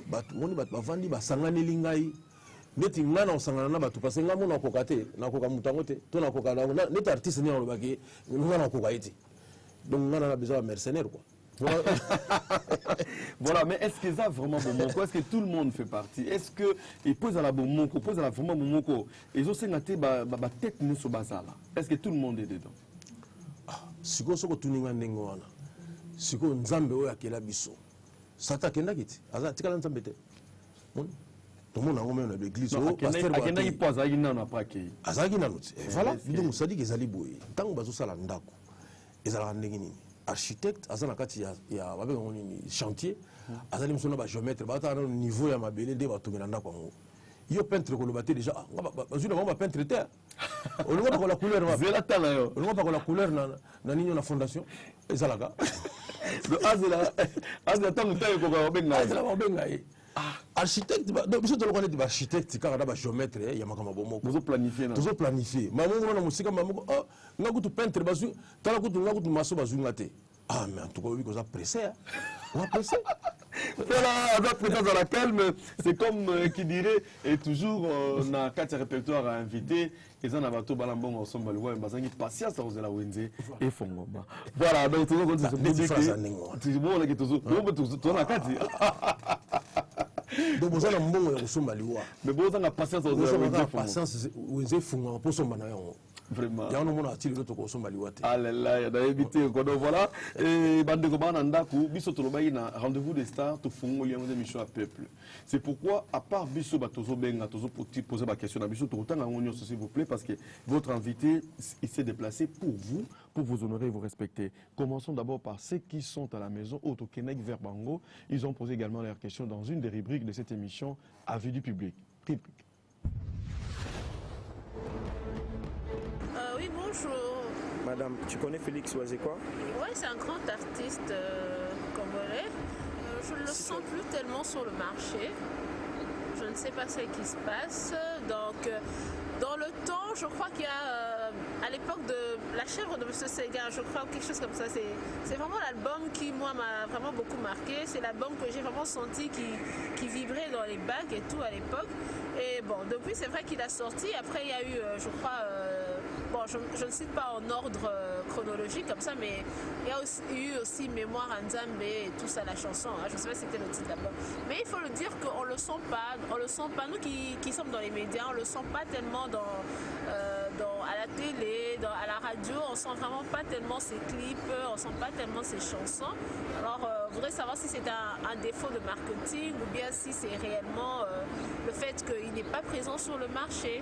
batu moni batu bavandi basangani lingai neti ngana osangana na batu parce que ngamo na kokate na koka mutango te to na koka na neti artiste ni olobaki ngana koka ite donc on a besoin de mercenaires quoi. Voilà, mais est-ce que ça vraiment bon moko? Est-ce que tout le monde fait partie? Est-ce que il pose à la bon moko, pose à la vraiment bon moko? Ils ont sengaté ba tête ne so basala. Est-ce que tout le monde est dedans? Siko soko tuninga ndengo wana. Siko nzambe oyo akela biso. Sata kenda kiti. Aza tikala nzambe te. Tout le monde a même dans l'église. Akenda ki pose à ina na pas ki. Azaki na noti. Voilà, donc ça dit que ezali boye. Tango bazo sala ndako. Ezala ndenge nini? Architecte azana kati ya babe ngoni chantier azali msona ba géomètre ba ta niveau ya mabele de ba tongela ndako ngo yo peintre ko lobate déjà bazuna ba peintre terre on va pas la couleur va zela tala yo on va pas la couleur na nini na fondation ezalaka le azela tango tayo ko ba benga azela ba benga architecte donc biso to le connaît ba architecte car ba géomètre ya makama bomo vous planifier toujours planifier mamungu na musika mamungu ngakutu peintre bazu tala kutu ngakutu maso bazu ngate mais en tout cas oui que ça pressé on a pressé voilà avec présence dans la calme c'est comme qui dirait et toujours on a quatre répertoires à inviter et ça na bato balambongo ensemble le voix bazangi patience aux la wenze et fongoba voilà donc toujours quand c'est bon là que toujours on a quatre donc vous allez mbongo ya kusomba liwa mais bon on a patience aux la patience wenze fongoba pour somba na yango Vraiment. Il y a un moment qui est consommé liwate. Ah là là, il y a évité quoi. Donc voilà. Et bande ko bana ndako, biso to loba na rendez-vous des stars to fongo liamo de mission à peuple. C'est pourquoi à part biso batozo benga tozo poser ma question à biso to tanga ngonyo s'il vous plaît parce que votre invité il s'est déplacé pour vous honorer et vous respecter. Commençons d'abord par ceux qui sont à la maison au Kenek Verbango. Ils ont posé également leurs questions dans une des rubriques de cette émission Avis du public. Oui, bonjour. Madame, tu connais Félix Ouazekwa? Oui, c'est un grand artiste congolais. Je ne le sens plus tellement sur le marché. Je ne sais pas ce qui se passe. Donc, dans le temps, je crois qu'il y a, à l'époque de La Chèvre de M. Séguin, je crois, quelque chose comme ça. C'est vraiment l'album qui, moi, m'a vraiment beaucoup marqué. C'est l'album que j'ai vraiment senti qui vibrait dans les bacs et tout à l'époque. Et bon, depuis, c'est vrai qu'il a sorti. Après, il y a eu, je crois, bon, je ne cite pas en ordre chronologique comme ça, mais il y a eu aussi Mémoire en Nzambe et tout ça, la chanson. Hein, je ne sais pas si c'était le titre là-bas. Mais il faut le dire qu'on ne le sent pas. On le sent pas. Nous qui sommes dans les médias, on ne le sent pas tellement à la télé, à la radio. On ne sent vraiment pas tellement ses clips, on ne sent pas tellement ses chansons. Alors, je voudrais savoir si c'est un défaut de marketing ou bien si c'est réellement le fait qu'il n'est pas présent sur le marché.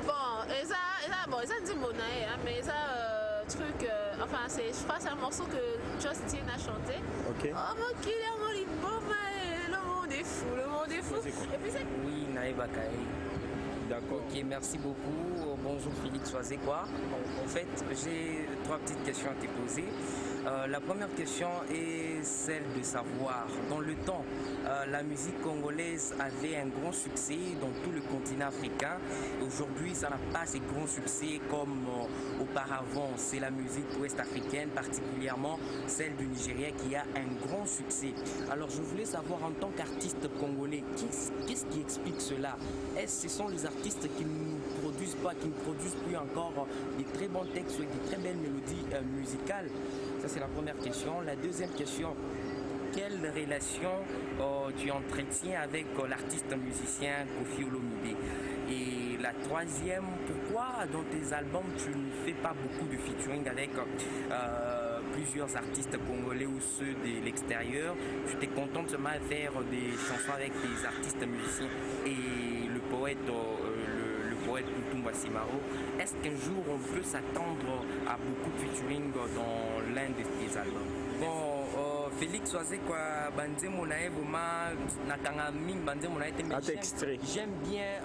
Bon, et ça dit Monae, hein, mais ça, truc, enfin, je crois que c'est un morceau que Justin a chanté. Ok. Oh, mon killer, mon le monde est fou, le monde est fou. Et puis c'est... Oui, Naïba Kaï. D'accord. Ok, merci beaucoup. Bonjour Félix Ouazekwa. En fait, j'ai 3 petites questions à te poser. La première question est celle de savoir, dans le temps, la musique congolaise avait un grand succès dans tout le continent africain. Aujourd'hui, ça n'a pas ce grand succès comme auparavant. C'est la musique ouest-africaine, particulièrement celle du Nigeria, qui a un grand succès. Alors, je voulais savoir, en tant qu'artiste congolais, qu'est-ce qui explique cela? Est-ce que ce sont les artistes qui ne produisent pas, qui ne produisent plus encore des très bons textes ou des très belles mélodies musicales? Ça, c'est la première question. La deuxième question, quelle relation tu entretiens avec l'artiste musicien Koffi Olomide? Et la troisième, pourquoi dans tes albums tu ne fais pas beaucoup de featuring avec plusieurs artistes congolais ou ceux de l'extérieur? Tu t'es contente seulement de faire des chansons avec des artistes musiciens et le poète Koutumba Simaro. Est-ce qu'un jour on peut s'attendre à beaucoup de featuring dans l'un de tes albums? Bon, Félix Ouazekwa, Bandé Monae, Nakanga Ming, Bandé Monae, j'aime bien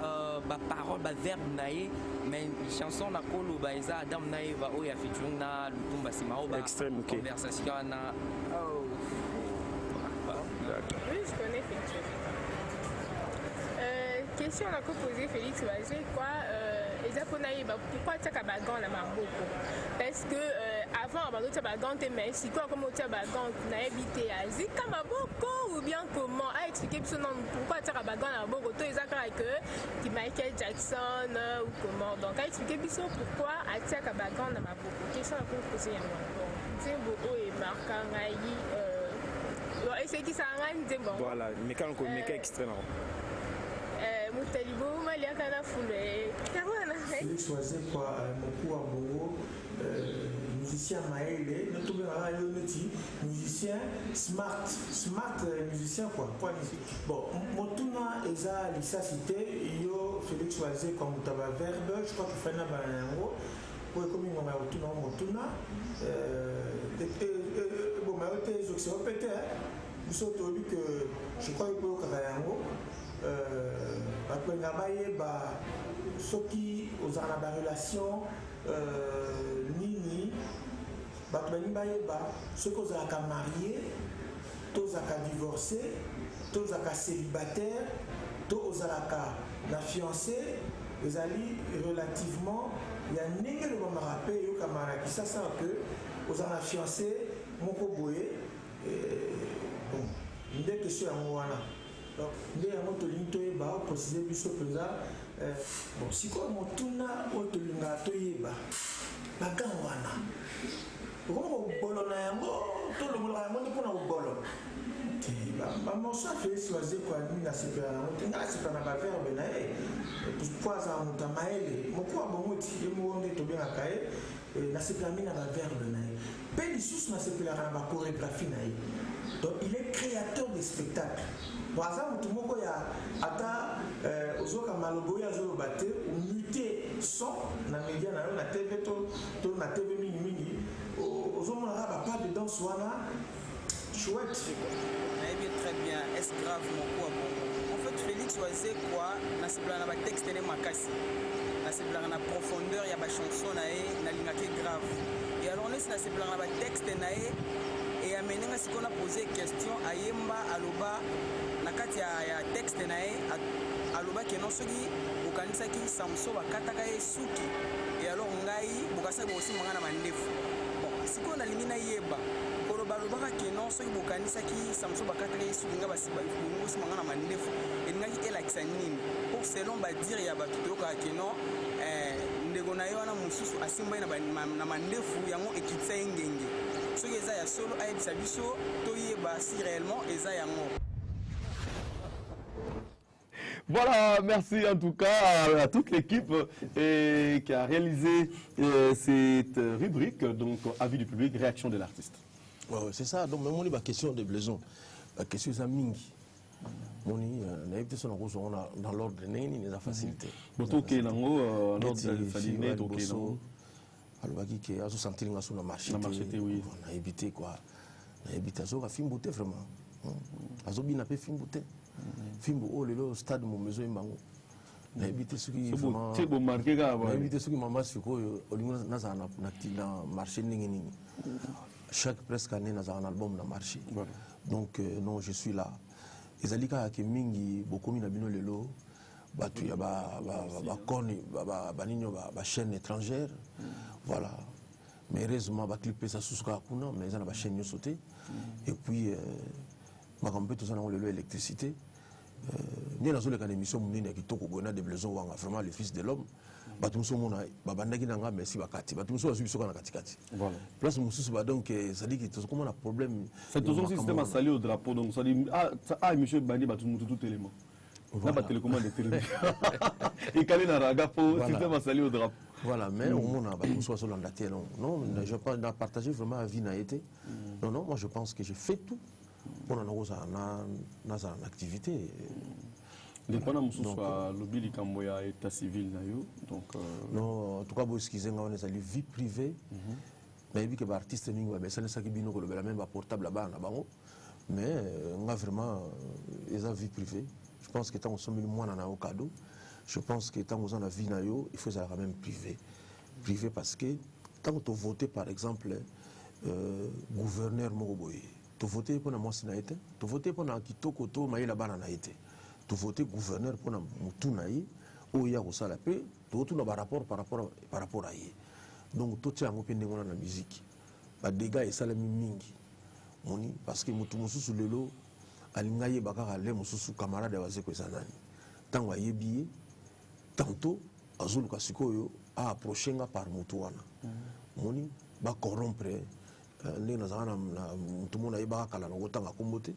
ma parole, ma verbe nae, mais une chanson na kolo baeza Adam nae va oya featuring na Lutumba Simaro, extrême, ok. Conversation na. Oui, je connais Félix. Question on a posé Félix Ouazekwa, pourquoi tu as bagan na maboko? Parce que avant tu as bagan mais si quoi comme tu as bagan na habité à Zika maboko ou bien comment a expliqué pourquoi tu as bagan na maboko to ezaka que Michael Jackson ou comment, donc a expliqué pourquoi tu as bagan na maboko. Question on a posé yango Nzembo et Markangai et c'est qui ça Nzembo. Voilà, mais quand on met extrait là. Félix Ouazekwa, Mokou Abongo, musicien Maëlé, musicien smart musicien quoi. Bon, Motuna Eza Lissacité, Yo Félix Ouazekwa Moutaba Verbe, je crois que Fana Banango, pour comme il m'a Motuna, bon, mais au c'est répété, nous sommes dit que je crois que Kabayango. Ceux qui ont une relation nini, ceux qui ont marié, ceux qui ont divorcé, ceux qui ont célibataire, ceux qui ont fiancé, ils ont relativement, il y a un négé de Mamarapé, il y a qui ça que aux ont fiancé, mon coboé, bon, une des questions à moi. Donc, il y a un peu de préciser plus bon, si quoi motuna otolinga toyeba bagawana comment bolo na yango to longola yango pour na bolo ti ba morceau Félix Oisé quoi ni na sepela na moto ngala sepela na ba verbe na pourquoi ça monta maele moko abomoti yemo onde to bien akaye na sepela mina ba verbe na pe lisusu na sepela na ba chorégraphie na donc il est créateur de spectacles. Par exemple, tout le monde a atteint aux malobo ya zo batte ou muter son na média na TV to na TV mini aux hommes là pas de danse wana chouette. Très bien, est-ce grave mon quoi bon. En fait Félix Oisé quoi na sebla na ba texte ne makasi. Na sebla na profondeur ya ba chanson na lingaki grave. Et alors on est na sebla na ba texte na et amenenga sikona poser question ayemba aloba na kati ya texte na aloba ke non soki okanisa ki Samson bakataka suki et alors ngai bokasa bosi manga na mandefu bon sikona limina yeba koloba lobaka ke non soki bokanisa ki Samson bakataka suki nga basiba bosi manga na mandefu et ngai elakisa nini pour selon ba dire ya batu to ka ke non ndego na yo na mususu asimba na mandefu yango ekitsa ngenge soki eza ya solo ayebisa biso toyeba si réellement eza yango. Voilà, merci en tout cas à toute l'équipe qui a réalisé cette rubrique, donc avis du public, réaction de l'artiste. Ouais, c'est ça, donc même on est la question des blaisons, la question de Mingi. On est dans l'ordre de la facilité. Ok, dans l'ordre de la facilité, ok. Alors, qui a senti que sur le marché, oui. On a évité quoi. On a évité ça, on a fait une beauté vraiment. On a bien fait une beauté. Fimbo oh le stade mon maison imbango na évité ce qui vraiment c'est bon marqué ga na évité ce qui maman siko olingo na za na marché ningi chaque presque année na za un album na marché donc non je suis là ezalika ke mingi bokomi na bino lelo batu ya ba koni ba ninyo ba chaîne étrangère voilà mais heureusement ba clipper ça sous ka kuna mais ça na ba chaîne yo sauté et puis makambe tout ça na lelo électricité ni na zo le kan émission munene ki toko gona de blaison wanga vraiment le fils de l'homme batumso mona babandaki nanga merci bakati batumso azu biso kana katikati voilà place mususu ba donc ça dit que tout comme on a problème c'est toujours système à saluer au drapeau donc ça dit monsieur bandi batumso tout élément na ba télécommande de télé et calé na raga pour système à saluer au drapeau voilà mais au monde batumso so landaté non je pas partager vraiment la vie na été non moi je pense que j'ai fait tout pour dans une activité. Dépendant de lobby du Camboya état civil donc non en tout cas vous excusez on est allé vie privée mais vu que les artistes mingi mais ça ne ça qui bino que le même portable là-bas na bango mais on a vraiment les vie privée je pense que tant on sommes moins dans un cadeau je pense que tant on a vie na yo il faut ça quand même privé parce que tant on voté par exemple gouverneur Moroboye tu voté pour moi si naïté tu voté pour na kitoko to maïla bana naïté tu voté gouverneur pour na mutu naï ou ya ko sala pe to tout na rapport par rapport à y donc tout tient en pende ngona na musique ba dégâts et sala mingi moni parce que mutu mususu lelo alinga ye bakaka le mususu camarade waze ko sanani tango ayebi tantôt azulu kasikoyo a approcher nga par mutu wana moni ba corrompre ndenge nazala na mutu mona yebaka kala na kotanga kombo te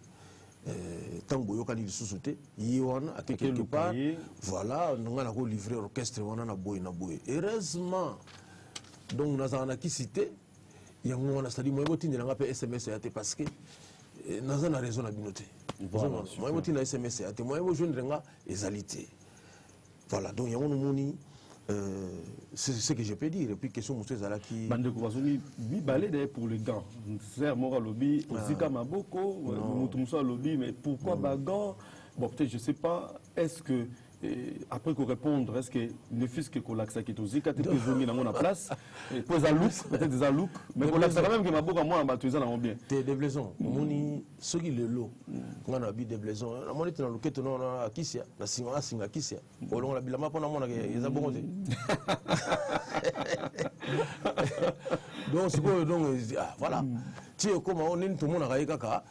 ntango boyokani lisusu te ye wana ake quelque part voilà nga nakolivre orchestre wana na boye heureusement donc nazala na kisi te yango wana c'est-à-dire moye botindelanga mpe sms ya te parce que naza na raison na bino te moye botinda sms ya te moye bojoindre nga ezali te voilà donc yango nomoni c'est ce que je peux dire. Et puis, question de Zala qui. Bande Kouzoni, balé pour les gants. C'est Mora Lobby, Zika Maboko, Moutoumoussa Lobby, mais pourquoi Bagan? Bon, peut-être, je ne sais pas. Est-ce que, après qu'on répondre, est-ce que ne fût-ce que Kolaksa qui est au Zika, tu es zongi dans la place, pour les alouks, peut-être des alouks, mais Kolaksa quand même que Maboko, moi, tu es en bien. T'es des blaisons. Moni, ceux qui le lot, on a habité des blaisons. La monnaie, tu as le non à Kissia, la Singa Kissia. On a bien la map, on a mon ils ont bon. Donc, c'est quoi, donc, voilà. Tu es comme on est tout le monde à Kaka.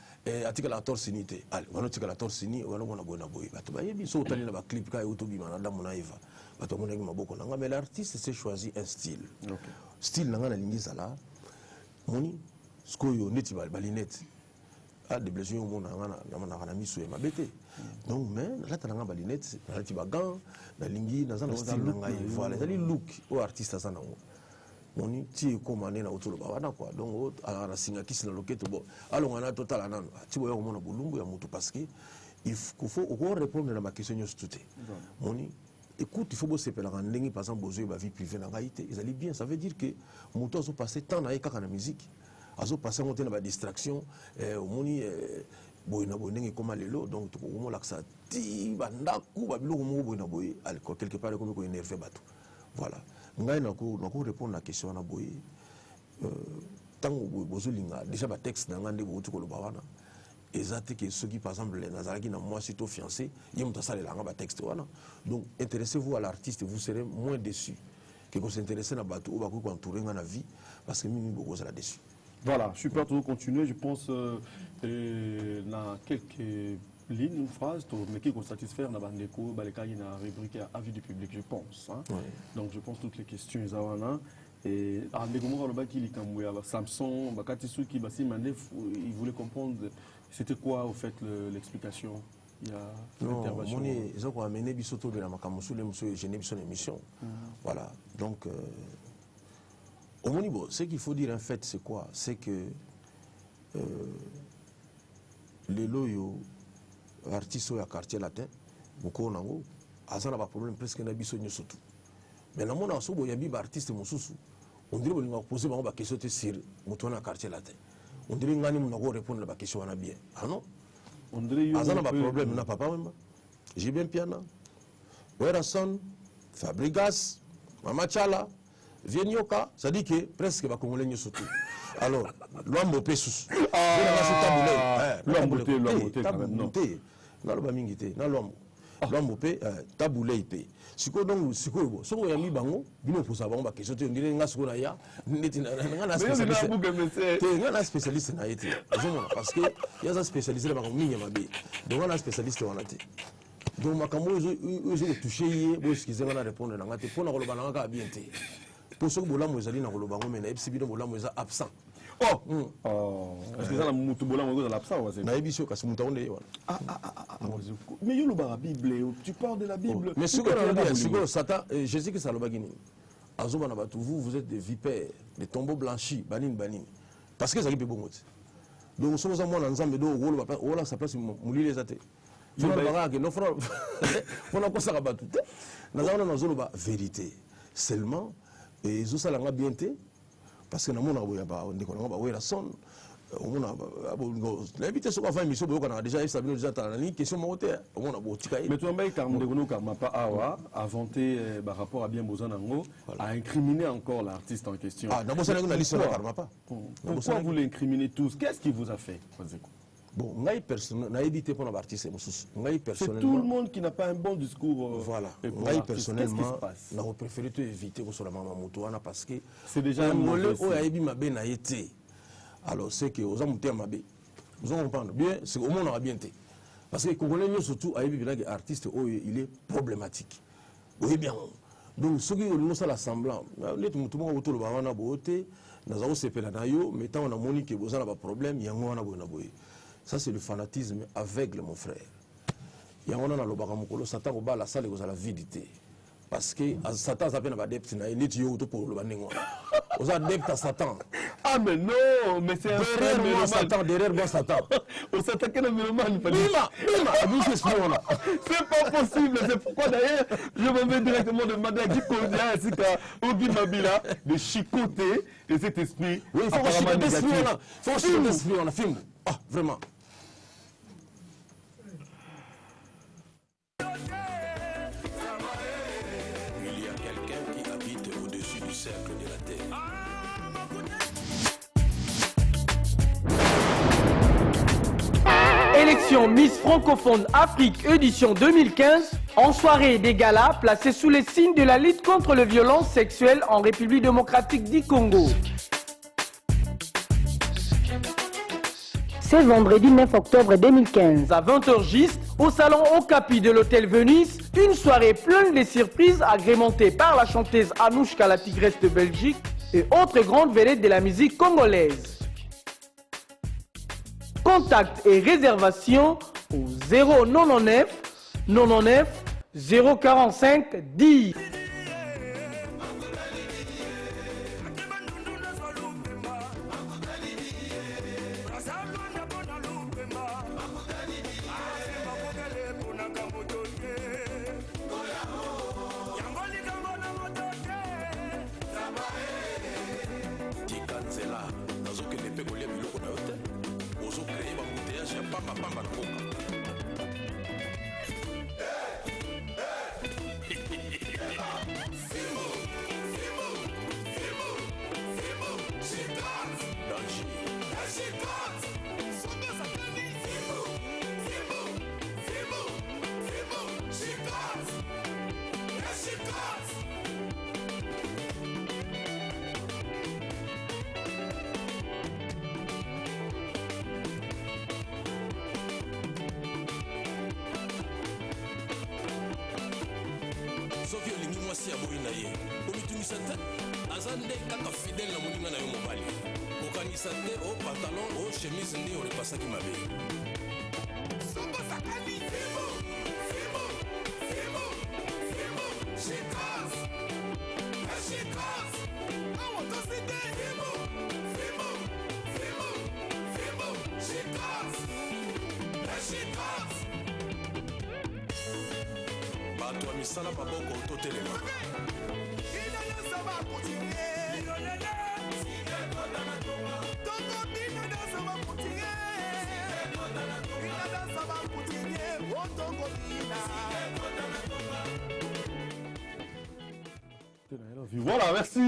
Article la torsinité. Allez, on a la torsini, on a bon aboy. Tu vas y aller, saut aller dans la clip, quand autobi, madame Monaïva. Mais l'artiste s'est choisi un style. Style n'a pas la ligne là. Moni, ce qu'on y a, balinette. des blessures au monde na miso ya mabete. Donc mais là tu as balinette, na ti bagan, na lingi, na zana style na ngai. Voilà, ça look au artiste ça nango. Moni ti commandé na autour ba wana quoi. Donc ala singa kisi na loketo bo. Alors on a total anano. Ti boya ko mona bolumbu ya mutu parce que il faut répondre à ma question tout. Moni écoute, il faut que vous ayez par exemple besoin de la vie privée dans la réalité. Ils allaient bien, ça veut dire que mon temps a passé tant dans la musique, ils ont passé dans la distraction, au moni comme l'élo, donc au moment là ça dit quelque part comme on énervé bateau. Voilà. Ngai na ko répondre à la question na boy tant bozolinga déjà ba texte na ngande bo tuko lo bawana. Exact que ceux qui par exemple les Nazaraki na moi sitôt fiancé ils m'ont ça les langues texte voilà donc intéressez-vous à l'artiste vous serez moins déçus que vous s'intéressez à bateau ou à quoi entourer dans la vie parce que mimi beaucoup ça là-dessus. Voilà, super, toujours continuer, je pense dans quelques lignes, une phrase, mais qui va satisfaire dans la rubrique avis du public, je pense. Hein? Oui. Donc je pense toutes les questions, ils ont et Samson, il voulait comprendre c'était quoi au fait l'explication. Non, ils ont amené Bissoto de la Makamousou, les monsieur gêné son émission. Voilà, donc au niveau, ce qu'il faut dire en fait, c'est quoi? C'est que les loyaux artistes au quartier latin, beaucoup n'ont pas problème presque n'a Bissonio surtout. Mais dans mon ensemble, il y a des artistes moussous. On dirait qu'on va poser ma question sur mon quartier latin. On dirait qu'on va répondre à la question bien. Ah non? On dirait qu'on n'a pas problème, n'a pas même. J'ai bien piano. Werason, Fabrigas, Mama Chala, Vienyoka, ça dit que presque va congolais surtout. Alors, l'homme au pessus. L'homme au pe taboulé ipé. Siko donc siko soko ya mi bango bino pour savoir ba question te ndire nga siko na ya neti na spécialiste na été. Parce que il y a un spécialiste ba mingi mabe. Donc on a spécialiste on a té. Donc makambo je toucher bo skize na répondre na ngate pona koloba na nga bien té. Pour ceux bola mo ezali na koloba ngo mena epsi bino bola mo eza absent. Est-ce que ça la mutu bola mo eza absent ou c'est? Na ebiso kasi mutu onde wana. Mais il y a la Bible, tu parles de la Bible. Mais ce que Satan, Jésus qui s'est bagini. Vous êtes des vipères, des tombeaux blanchis, banin. Parce que ça arrive bon. Donc nous sommes en ensemble de on a sa place moulir les athées. Je ne sais pas que nos frères, on a quoi ça rabattu. Nous avons la vérité. Seulement, et nous allons bien te, parce que nous avons la sonne. L'invité sur la fin mission a déjà établi une question monétaire. Mais tu as inventé par rapport à bien Bozanango à incriminer encore l'artiste en question. Ah, pourquoi vous l'incriminez tous? Qu'est-ce qui vous a fait? Bon, c'est tout le monde qui n'a pas un bon discours. Voilà. Personnellement, j'ai préféré éviter que ce soit la maman Moutouana parce que c'est déjà un mauvais signe. Alors c'est que aux hommes mabé, vous comprenez bien, c'est au monde bien été. Parce que les Congolais surtout à un artiste il est problématique. Oui bien. Donc ceux qui ont ça l'assemblant, les tout le monde autour de la beauté, nous avons ces pénanayo, mais tant on a moni que vous avez pas problème, il y a un boy. Ça c'est le fanatisme aveugle mon frère. Il y a un on a le baramokolo Satan au bas la salle vous a la vidité. Parce que Satan s'appelle un adepte, il est auto pour le baningo. Aux adeptes à Satan. Ah mais non, mais c'est un frère moi Satan, derrière moi Satan. On s'attaque à la mélomane. C'est pas possible, c'est pourquoi d'ailleurs je me vais directement demander à Guy Kodia ainsi qu'à Obi Mabila de chicoter et cet esprit. Oui, il faut chicoter l'esprit, faut chicoter l'esprit, on a film. Ah, vraiment. Cercle de la terre. Élection Miss francophone Afrique édition 2015, en soirée des galas placés sous les signes de la lutte contre les violences sexuelles en République démocratique du Congo. C'est vendredi 9 octobre 2015 à 20h juste au salon Okapi de l'hôtel Venise, une soirée pleine de surprises agrémentée par la chanteuse Anouchka la tigresse de Belgique et autres grandes vedettes de la musique congolaise. Contact et réservation au 099 99 045 10. soki olingi mwasi ya boyi na ye omitungisa te aza nde kaka fidele na moninga na yo mobali kokanisa te o pantalon o chemise nde orepasaki mabe bato ya misala maboko totelema Voilà, merci.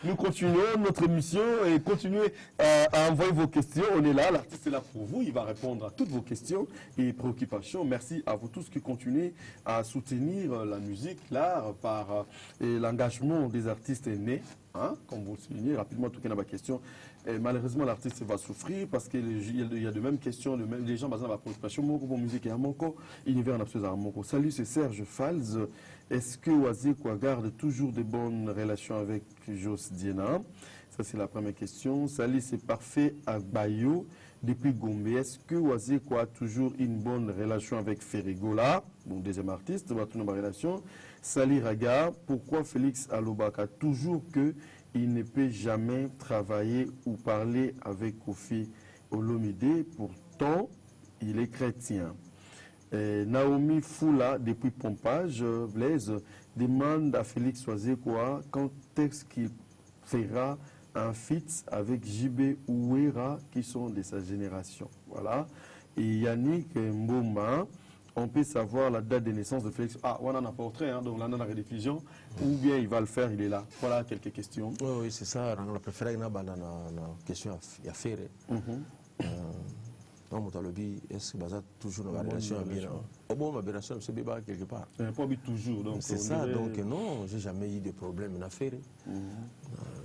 Nous continuons notre émission et continuez à envoyer vos questions. On est là, l'artiste est là pour vous. Il va répondre à toutes vos questions et préoccupations. Merci à vous tous qui continuez à soutenir la musique, l'art par l'engagement des artistes nés. Hein, comme vous le soulignez rapidement, tout cas, ma question. Et malheureusement, l'artiste va souffrir parce qu'il y a de mêmes questions, les gens basent dans la préoccupation. Mon groupe musique et à mon corps, univers en absence à mon corps. Salut, c'est Serge Falz. Est-ce que Wazekwa garde toujours de bonnes relations avec Jos Diena? Ça, c'est la première question. Salut, c'est Parfait Agbayo depuis Gombe. Est-ce que Wazekwa a toujours une bonne relation avec Ferrigola? Bon, deuxième artiste, on va tourner ma relation. Salut Raga, pourquoi Félix Alobaka toujours que il ne peut jamais travailler ou parler avec Kofi Olomide, pourtant il est chrétien. Naomi Foula, depuis Pompage, Blaise, demande à Félix Wazekwa quand est-ce qu'il fera un feat avec JB Ouera qui sont de sa génération. Voilà. Et Yannick Mboma, on peut savoir la date de naissance de Félix. Ah, on en a portrait, hein, donc là on a la rediffusion. Ou bien il va le faire, il est là. Voilà quelques questions. Oui, oui, c'est ça. On a préféré une question à faire. Donc, est-ce que vous avez toujours une relation à bien? Bon, ma relation, c'est quelque part. Pas toujours. Donc c'est ça, donc non, j'ai jamais eu de problème à faire.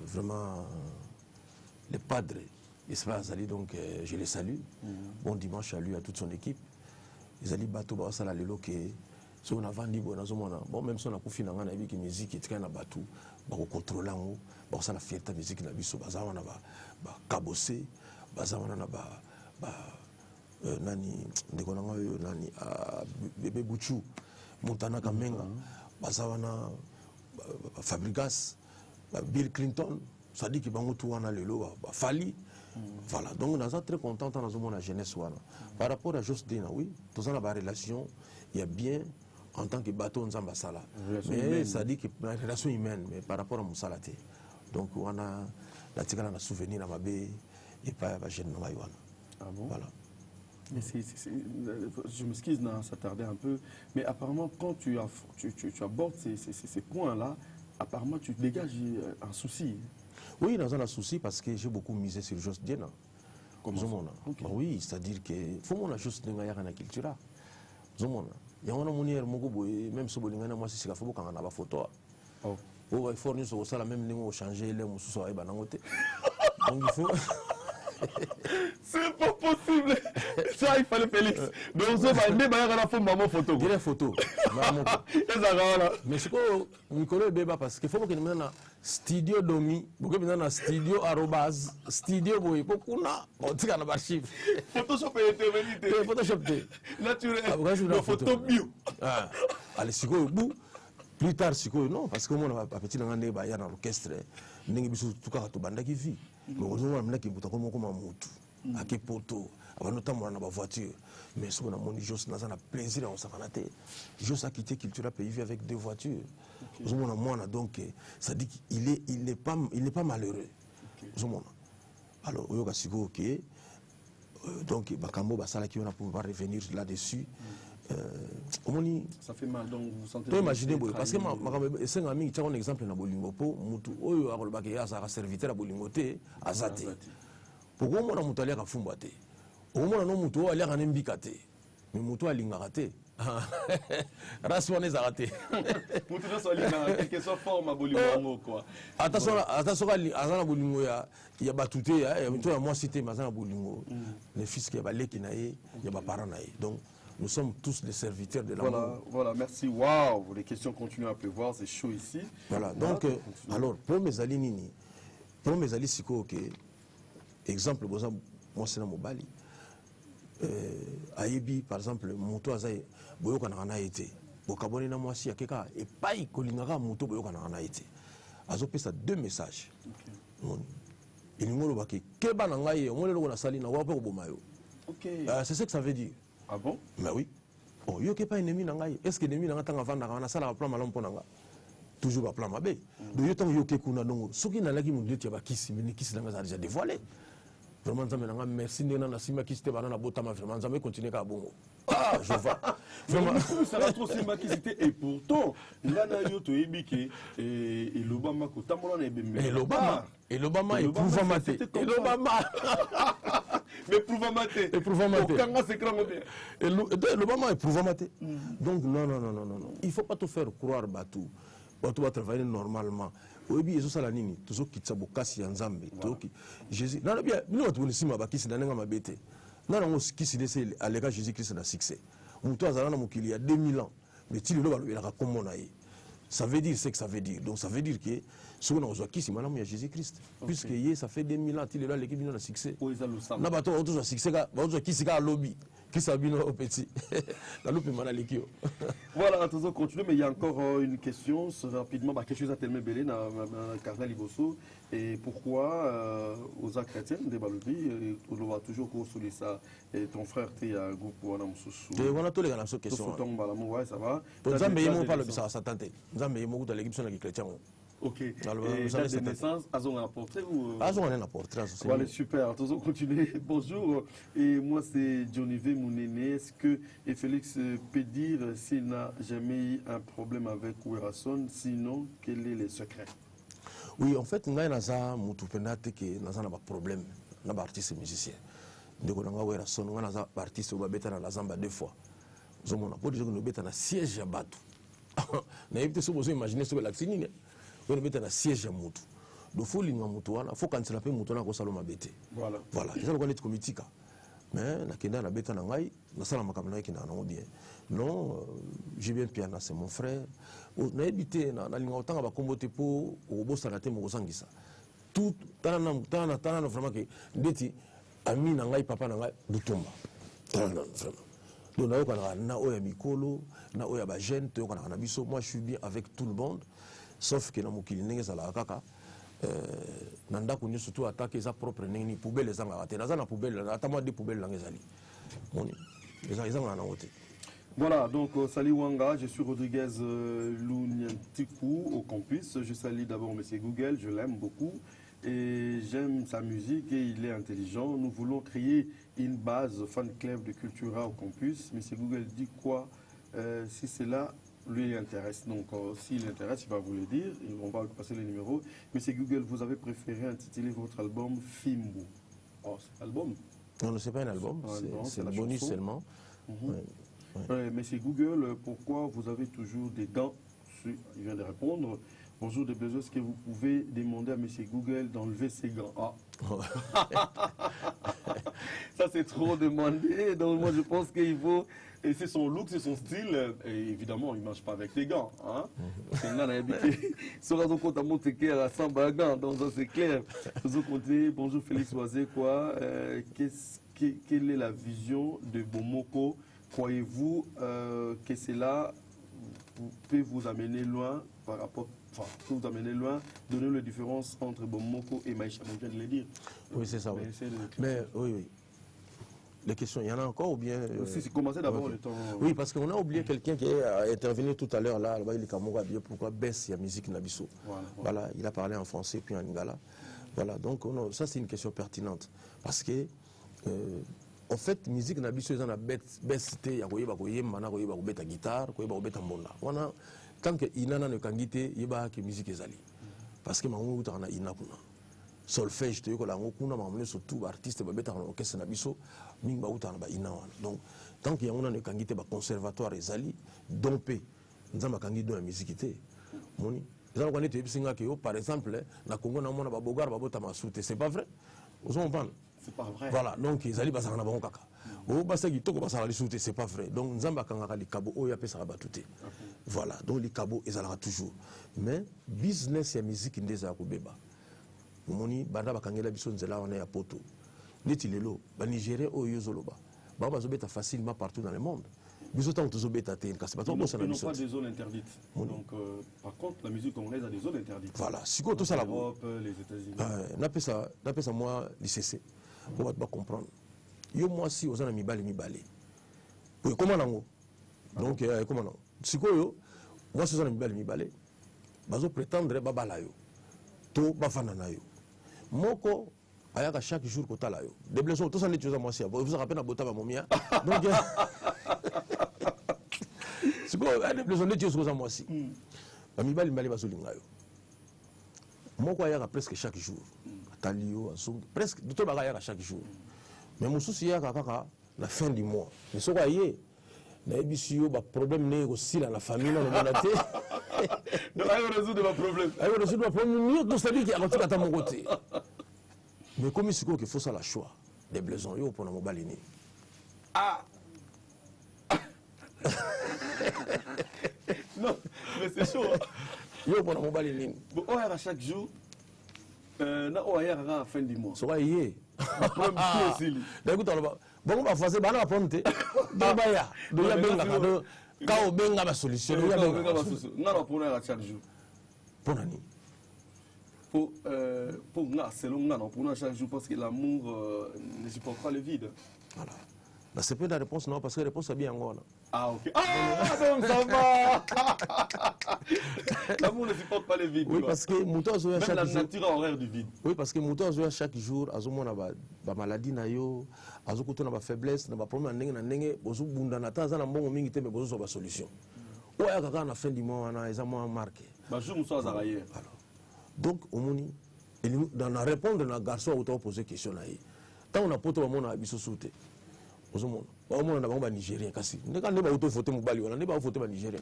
Vraiment, les padres, donc je les salue. Bon dimanche à lui, à toute son équipe. Ils allaient bateau, ça la lelo que si on a vendu, bon, même si on a confié dans la musique, il y a un bateau, on contrôle en haut, bon, ça la fierté musique, on a vu ça, on a cabossé, on a nani ndekonanga nani bébé Bouchou Montana Kamenga basawana Fabregas Bill Clinton ça dit que bango tout wana lelo Fali voilà donc on est très content dans la jeunesse wana par rapport à Jos Diena oui tous en la relation il y a bien en tant que bateau nzamba sala mais ça dit que la relation humaine mais par rapport à Moussalate donc on a la tigala na souvenir à mabe et pas à jeune wana ah bon voilà. Mais je m'excuse de s'attarder un peu, mais apparemment quand tu abordes ces points-là, apparemment tu dégages un souci. Oui, dans un souci parce que j'ai beaucoup misé sur Jos Diena. Comment ça? Okay. Bah oui, c'est-à-dire que faut mon juste n'engager la culture. Zomona. Il y a un monière même si bolingana moi c'est faut quand on a la photo. Oh. Pour fournir sur ça la même ligne changer les mususu so ay banangote. Donc il faut c'est pas possible. Ça, il fallait Félix. Donc, ça va aller à la maman photo. Il y a une photo. Mais c'est quoi, Nicolas Beba, parce qu'il faut que nous ayons studio domi, beaucoup de studio arrobase, studio boy, beaucoup on tire dans l'archive. Photoshop est intervenu. Photoshop. Naturel. Photo bio. Allez, c'est quoi, plus tard, c'est quoi, non, parce que moi, on a petit dans l'orchestre, nous avons tout cas tout banda qui vit. Mais aujourd'hui, on a qui bouta comme moto, à qui poto, avant notamment dans la voiture. Mais ce qu'on a mon Jos, on a plaisir à s'en aller. Jos a quitté culture pays vit avec 2 voitures. Aujourd'hui, on a donc, ça dit qu'il n'est pas malheureux. Alors, on a dit que donc, Bakambo, Basala qui on a pouvoir revenir là-dessus. Ça fait mal, donc vous sentez. Tu imagines, parce que c'est un ami qui a un exemple dans Bolingo Po, Moutou, Oyo, Arolbaki, Azara, serviteur à Bolingote, Azate. Pourquoi on a Moutalia à Fumbate? Au moins, on a Moutou, il y a un Mbikate. Mais Moutou a l'ingaraté. Rassuane est raté. Moutou a l'ingaraté, quelle soit forme à Bolingo, quoi. Attention, à Bolingo, il y a Batouté, il y a moi cité Mazana Bolingo. Les fils qui y a Balé qui naïe, il y a Parents naïe. Donc, nous sommes tous des serviteurs de l'amour. Voilà, merci. Waouh, les questions continuent à pleuvoir, c'est chaud ici. Voilà, donc, alors, pour mes alliés Nini, pour mes alliés Siko, exemple, moi c'est dans mon Bali. Ayebi, par exemple, Mouto Azaï, Boyoka n'a été. Bokabone na moi si, Akeka, et pas y Kolingara, Mouto Boyoka n'a été. Azo fait ça 2 messages. Il nous a dit que Keba Nangaye, on est là, Sali, na Wapo Bomayo. C'est ce que ça veut dire. Ah bon? Mais oui. Bon, yo pas ennemi nangai. Est-ce que l'ennemi nanga tanga vanda kana sala plan malom ponanga? Toujours plan mabe. Donc yo tang yo ke kuna nongo. Soki na laki mundi tia ba kisi, mais kisi nanga ça déjà dévoilé. Vraiment nzambe nanga merci ndena na sima kisi te bana na botama vraiment nzambe continue ka bongo. Ah, je vois. Vraiment ça va trop sima kisi te et pourtant là na yo to ebike et l'Obama ko tamola na ebembe. Et l'Obama est prouvant maté. Et l'Obama mais prouvant maté. Et prouvant maté. Et l'Obama est prouvant maté. Donc non. Il ne faut pas te faire croire Batou. Batou va travailler normalement. Au début, ils sont là nini. Tous ceux qui sont bokasi en Zambie. Jésus. Non, bien. Nous on tourne ici ma bakisi dans n'enga mabete. Non, on qui s'est laissé à l'égard Jésus-Christ dans succès. Moutou azalana mukili il y a 2000 ans. Mais tu le vois il a comme on a. Ça veut dire ce que ça veut dire. Donc ça veut dire que si on a qui c'est maintenant il y a Jésus-Christ. Puisque ça fait 2000 ans qu'il est là l'équipe vient de succès. Na bato on a succès qui c'est à lobby qui s'habille au petit. La loupe est l'équipe. Voilà, on continue mais il y a encore une question rapidement quelque chose à tellement belé dans Cardinal Liboso et pourquoi aux chrétiens de Balobi on va toujours construire ça et ton frère tu a un groupe pour un sous. Et voilà tous les gars sur question. Ouais, ça va. Nzambe yemo pas le bisa ça tenter. Nzambe yemo dans l'équipe sur les chrétiens. Ok. Et date de naissance, Azon a un portrait ou Azon a un portrait. Voilà, super. Toujours continuer. Bonjour. Et moi, c'est Johnny V. Mounéné. Est-ce que Félix peut dire s'il n'a jamais eu un problème avec Werason? Sinon, quel est le secret? Oui, en fait, nous avons un problème. Nous avons un artiste musicien. Nous avons un artiste qui a été dans la Zamba 2 fois. Nous avons un siège à Batou. Nous avons imaginé ce que c'est. On est un siège à Moutou. Donc, il faut que Moutou, il faut que Moutou na salon bête. Voilà. C'est ça qu'on est comité. Mais na kenda na beta na ngai, na sala makamna ki na bien. Non, j'ai bien piano, c'est mon frère. Na habité na linga otanga ba kombote po obosa na te mo sangisa. Tout tana vraiment que ndeti ami na ngai papa na ngai butumba. Vraiment. Donc na yokana na oya mikolo, na oya ba jeune, to yokana na biso. Moi je suis bien avec tout le monde. Sauf que dans mon killing la kaka nanda kuni surtout attaquer sa propre nini poubelle les angara na za poubelle atama des poubelles dans les ali les angara na hote. Voilà, donc salut Wanga, je suis Rodriguez Louniantikou au campus. Je salue d'abord monsieur Google, je l'aime beaucoup et j'aime sa musique et il est intelligent. Nous voulons créer une base fan club de Cultura au campus. Monsieur Google dit quoi si c'est là lui intéresse, donc s'il l'intéresse, il va vous le dire, on va passer les numéros. Monsieur Google, vous avez préféré intituler votre album Fimbu. Oh, c'est l'album? Non, c'est pas un album, c'est le bonus seulement. Monsieur Google, pourquoi vous avez toujours des gants? Il vient de répondre. Bonjour de Bezos, est-ce que vous pouvez demander à monsieur Google d'enlever ses gants? Ah. Ça, c'est trop demandé. Donc, moi, je pense qu'il faut. Et c'est son look, c'est son style. Et évidemment, il ne marche pas avec des gants. Hein? C'est un habitué. Donc, ça, c'est clair. Bonjour Félix Oisé, quoi. Quelle est la vision de Bomoko? Croyez-vous que cela peut vous amener loin par rapport. Enfin, peut vous amener loin, donner la différence entre Bomoko et Maïcha, on vient de le dire. Oui, c'est ça, oui. Mais oui. Les questions, il y en a encore ou bien... Si, commencez d'abord le temps... Oui, parce qu'on a oublié quelqu'un qui est intervenu tout à l'heure là, il est Kamoga, pourquoi baisse la musique Nabiso. Voilà, il a parlé en français puis en lingala. Voilà, donc ça c'est une question pertinente. Parce que, en fait, musique Nabiso, il y a baisse, il y a une guitare, il y a une mbonda. Tant qu'il y a une kangité, il y a une musique ezali. Parce que mangu utana inakuna. Solfège te yokola ngokuna mamne surtout artiste ba beta en orchestre Nabiso, ming ba utana ba inawana. Donc tant qu'il y a une kangité ba conservatoire ezali, dompé, nzamba kangi do la musique té. Moni. Ezali ko nete bisinga ke par exemple, na Congo na mona ba bogar ba bota masute, c'est pas vrai? Vous en parlez? C'est pas vrai. Voilà, donc ezali ba sanga na bango kaka. O basaki toko ba sala lisute, c'est pas vrai. Donc nzamba kanga li kabo o ya pesa ba tuté. Voilà, donc les cabos, ils allaient toujours. Mais business et musique, ils sont beba. Moni banda bakangela biso nzela wana ya poto. Neti lelo, ba Nigérien o yozoloba. Ba bazobeta facilement partout dans le monde. Biso tant tozobeta te parce que ils n'ont pas des zones interdites. Donc par contre la musique congolaise a des zones interdites. Voilà, si quoi tout ça la Europe, les États-Unis. N'appelle ça moi l'ICC. On va pas comprendre. Yo moi si aux mi balé. Oui, comment nango? Donc comment non? Si quoi yo moi si aux mi balé. Bazo prétendre babala yo. To bafana na yo. Moko ayaka chaque jour kota la yo. Des blessures tout ça les choses moi si vous vous rappelez na bota ba momia. Donc c'est quoi des blessures les choses moi si. Ba mi bali bazo linga yo. Moko ayaka presque chaque jour. Talio presque tout ba ayaka chaque jour. Mais mon souci yaka kaka la fin du mois. Mais ce quoi yé na ebisio ba problème né aussi dans la famille na monate. Donc, il résout de ma problème. Il résout de ma problème. Mieux tout ça dit qu'il y a un truc à mon côté. Mais comme il faut ça la choix des blessons, il faut mon balini. Ah. Non, mais c'est chaud. Il faut mon balini. Bon, on a chaque jour. Na on a à la fin du mois. Ça va y est. Problème aussi. Écoute, bon, on va faire ça. On va prendre. Dobaya. Doya benga. Quand on benga la solution, on a pour chaque jour. Pour nani? Pour nous, c'est long, pour nous chaque jour parce que l'amour ne supporte pas le vide. Voilà. C'est pas la réponse non parce que la réponse est bien en Ah ok. Ah donc ça va. L'amour ne supporte pas le vide. Oui parce que Mouton a chaque jour. Même la nature horaire du vide. Oui parce que Mouton a chaque jour à zomona ba maladie na yo, à zokoto na ba faiblesse, na ba problème na ndenge bozu bunda na taza na mbongo mingi te mais bozu so ba solution. Oya kaka na fin du mois na ezamo marqué. Ba jour muso azaraye. Alors. Donc omoni dans la répondre na garçon auto poser question na yi. Tant on a poto ba mona biso souté. Au moins, on a Nigérien. Quand on a voté Moubali, on a voté Nigérien.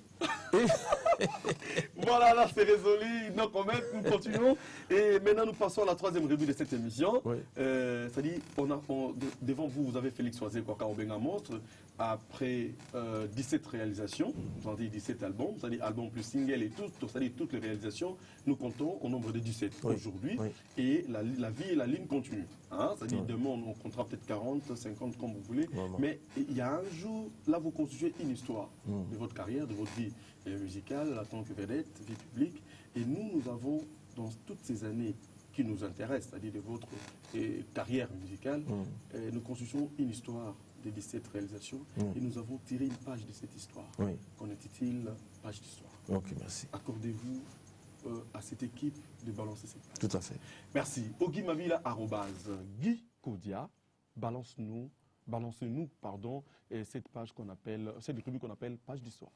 Voilà, là c'est résolu. Donc, nous continuons. Et maintenant, nous passons à la troisième revue de cette émission. Oui. C'est-à-dire, devant vous, vous avez Félix Oisé Kwaka Obenga Monstre. Après 17 réalisations, c'est-à-dire 17 albums, c'est-à-dire albums plus single et tout, c'est-à-dire toutes les réalisations, nous comptons au nombre de 17 aujourd'hui. Oui. Et la vie et la ligne continuent. Hein? C'est-à-dire, demain, on comptera peut-être 40, 50, comme vous voulez. Mais il y a un jour, là, vous constituez une histoire de votre carrière, de votre vie musicale, en tant que vedette, vie publique. Et nous avons, dans toutes ces années qui nous intéressent, c'est-à-dire de votre carrière musicale, nous constituons une histoire de 17 réalisations et nous avons tiré une page de cette histoire. Qu'en est-il, page d'histoire? Ok, merci. Accordez-vous à cette équipe de balancer cette page. Tout à fait. Merci. Ogi Mavila, Guy Koudia, balancez-nous, cette page qu'on appelle, cette rubrique qu'on appelle page d'histoire.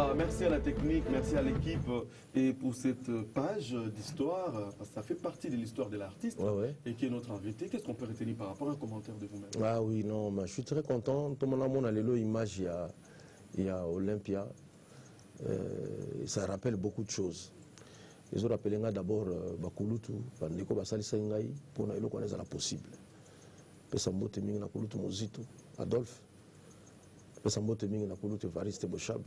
Voilà, merci à la technique, merci à l'équipe et pour cette page d'histoire, parce que ça fait partie de l'histoire de l'artiste et qui est notre invité. Qu'est-ce qu'on peut retenir par rapport à un commentaire de vous-même? Ah oui, non, je suis très content. Tout le monde a l'image, il y a Olympia. Ça rappelle beaucoup de choses. Ils ont rappelé d'abord Bakulutu, Bandeko Basali Sengai, pour nous connaître la possible. Pesambote Mingi Nakulutu Mozito, Adolphe. Pesambote Mingi Nakulutu Variste Boshab.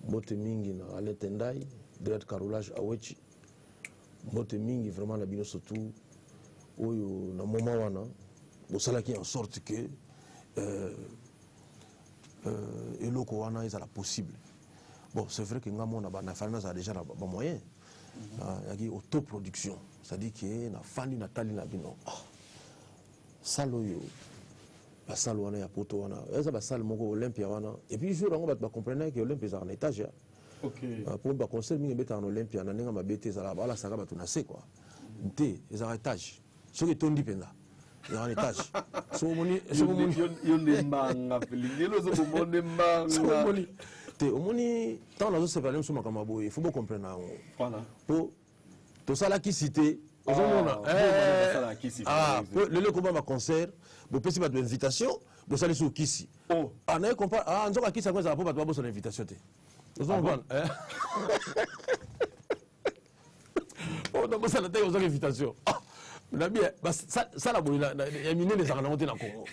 Mbote Mingi na Alain Tendai, Dread Carolage Awechi. Mbote Mingi vraiment la bino surtout. Oyo na moment wana, Bosala qui en sorte que eloko wana est la possible. Bon, c'est vrai que Ngamon a déjà des moyens. Il y a autoproduction. C'est-à-dire qu'il y a Fanny Nathalie Nabino. Saloyo. La salle wana ya poto wana. Eza ba salle moko Olympia wana. Et puis jour on va comprendre que Olympia est en étage. OK. Pour ba concert mingi beta en Olympia na ninga mabete za la bala saka ba tunase quoi. Nté, ils ont étage. Ce qui tondi penda. Il y a un étage. Tant dans ce problème sur Makamabo, il faut bien comprendre. Voilà. Pour tout ça là qui cité. Le combat ma concert, vous pouvez pas d'invitation, vous allez sur Kissi. Oh. Ah non, compas. Ah, on a qui ça quoi ça pas pas son invitation. Vous en comprenez? Oh, donc ça la tête aux invitations. Ça, la bonne, il y a miné les arnaques dans le Congo.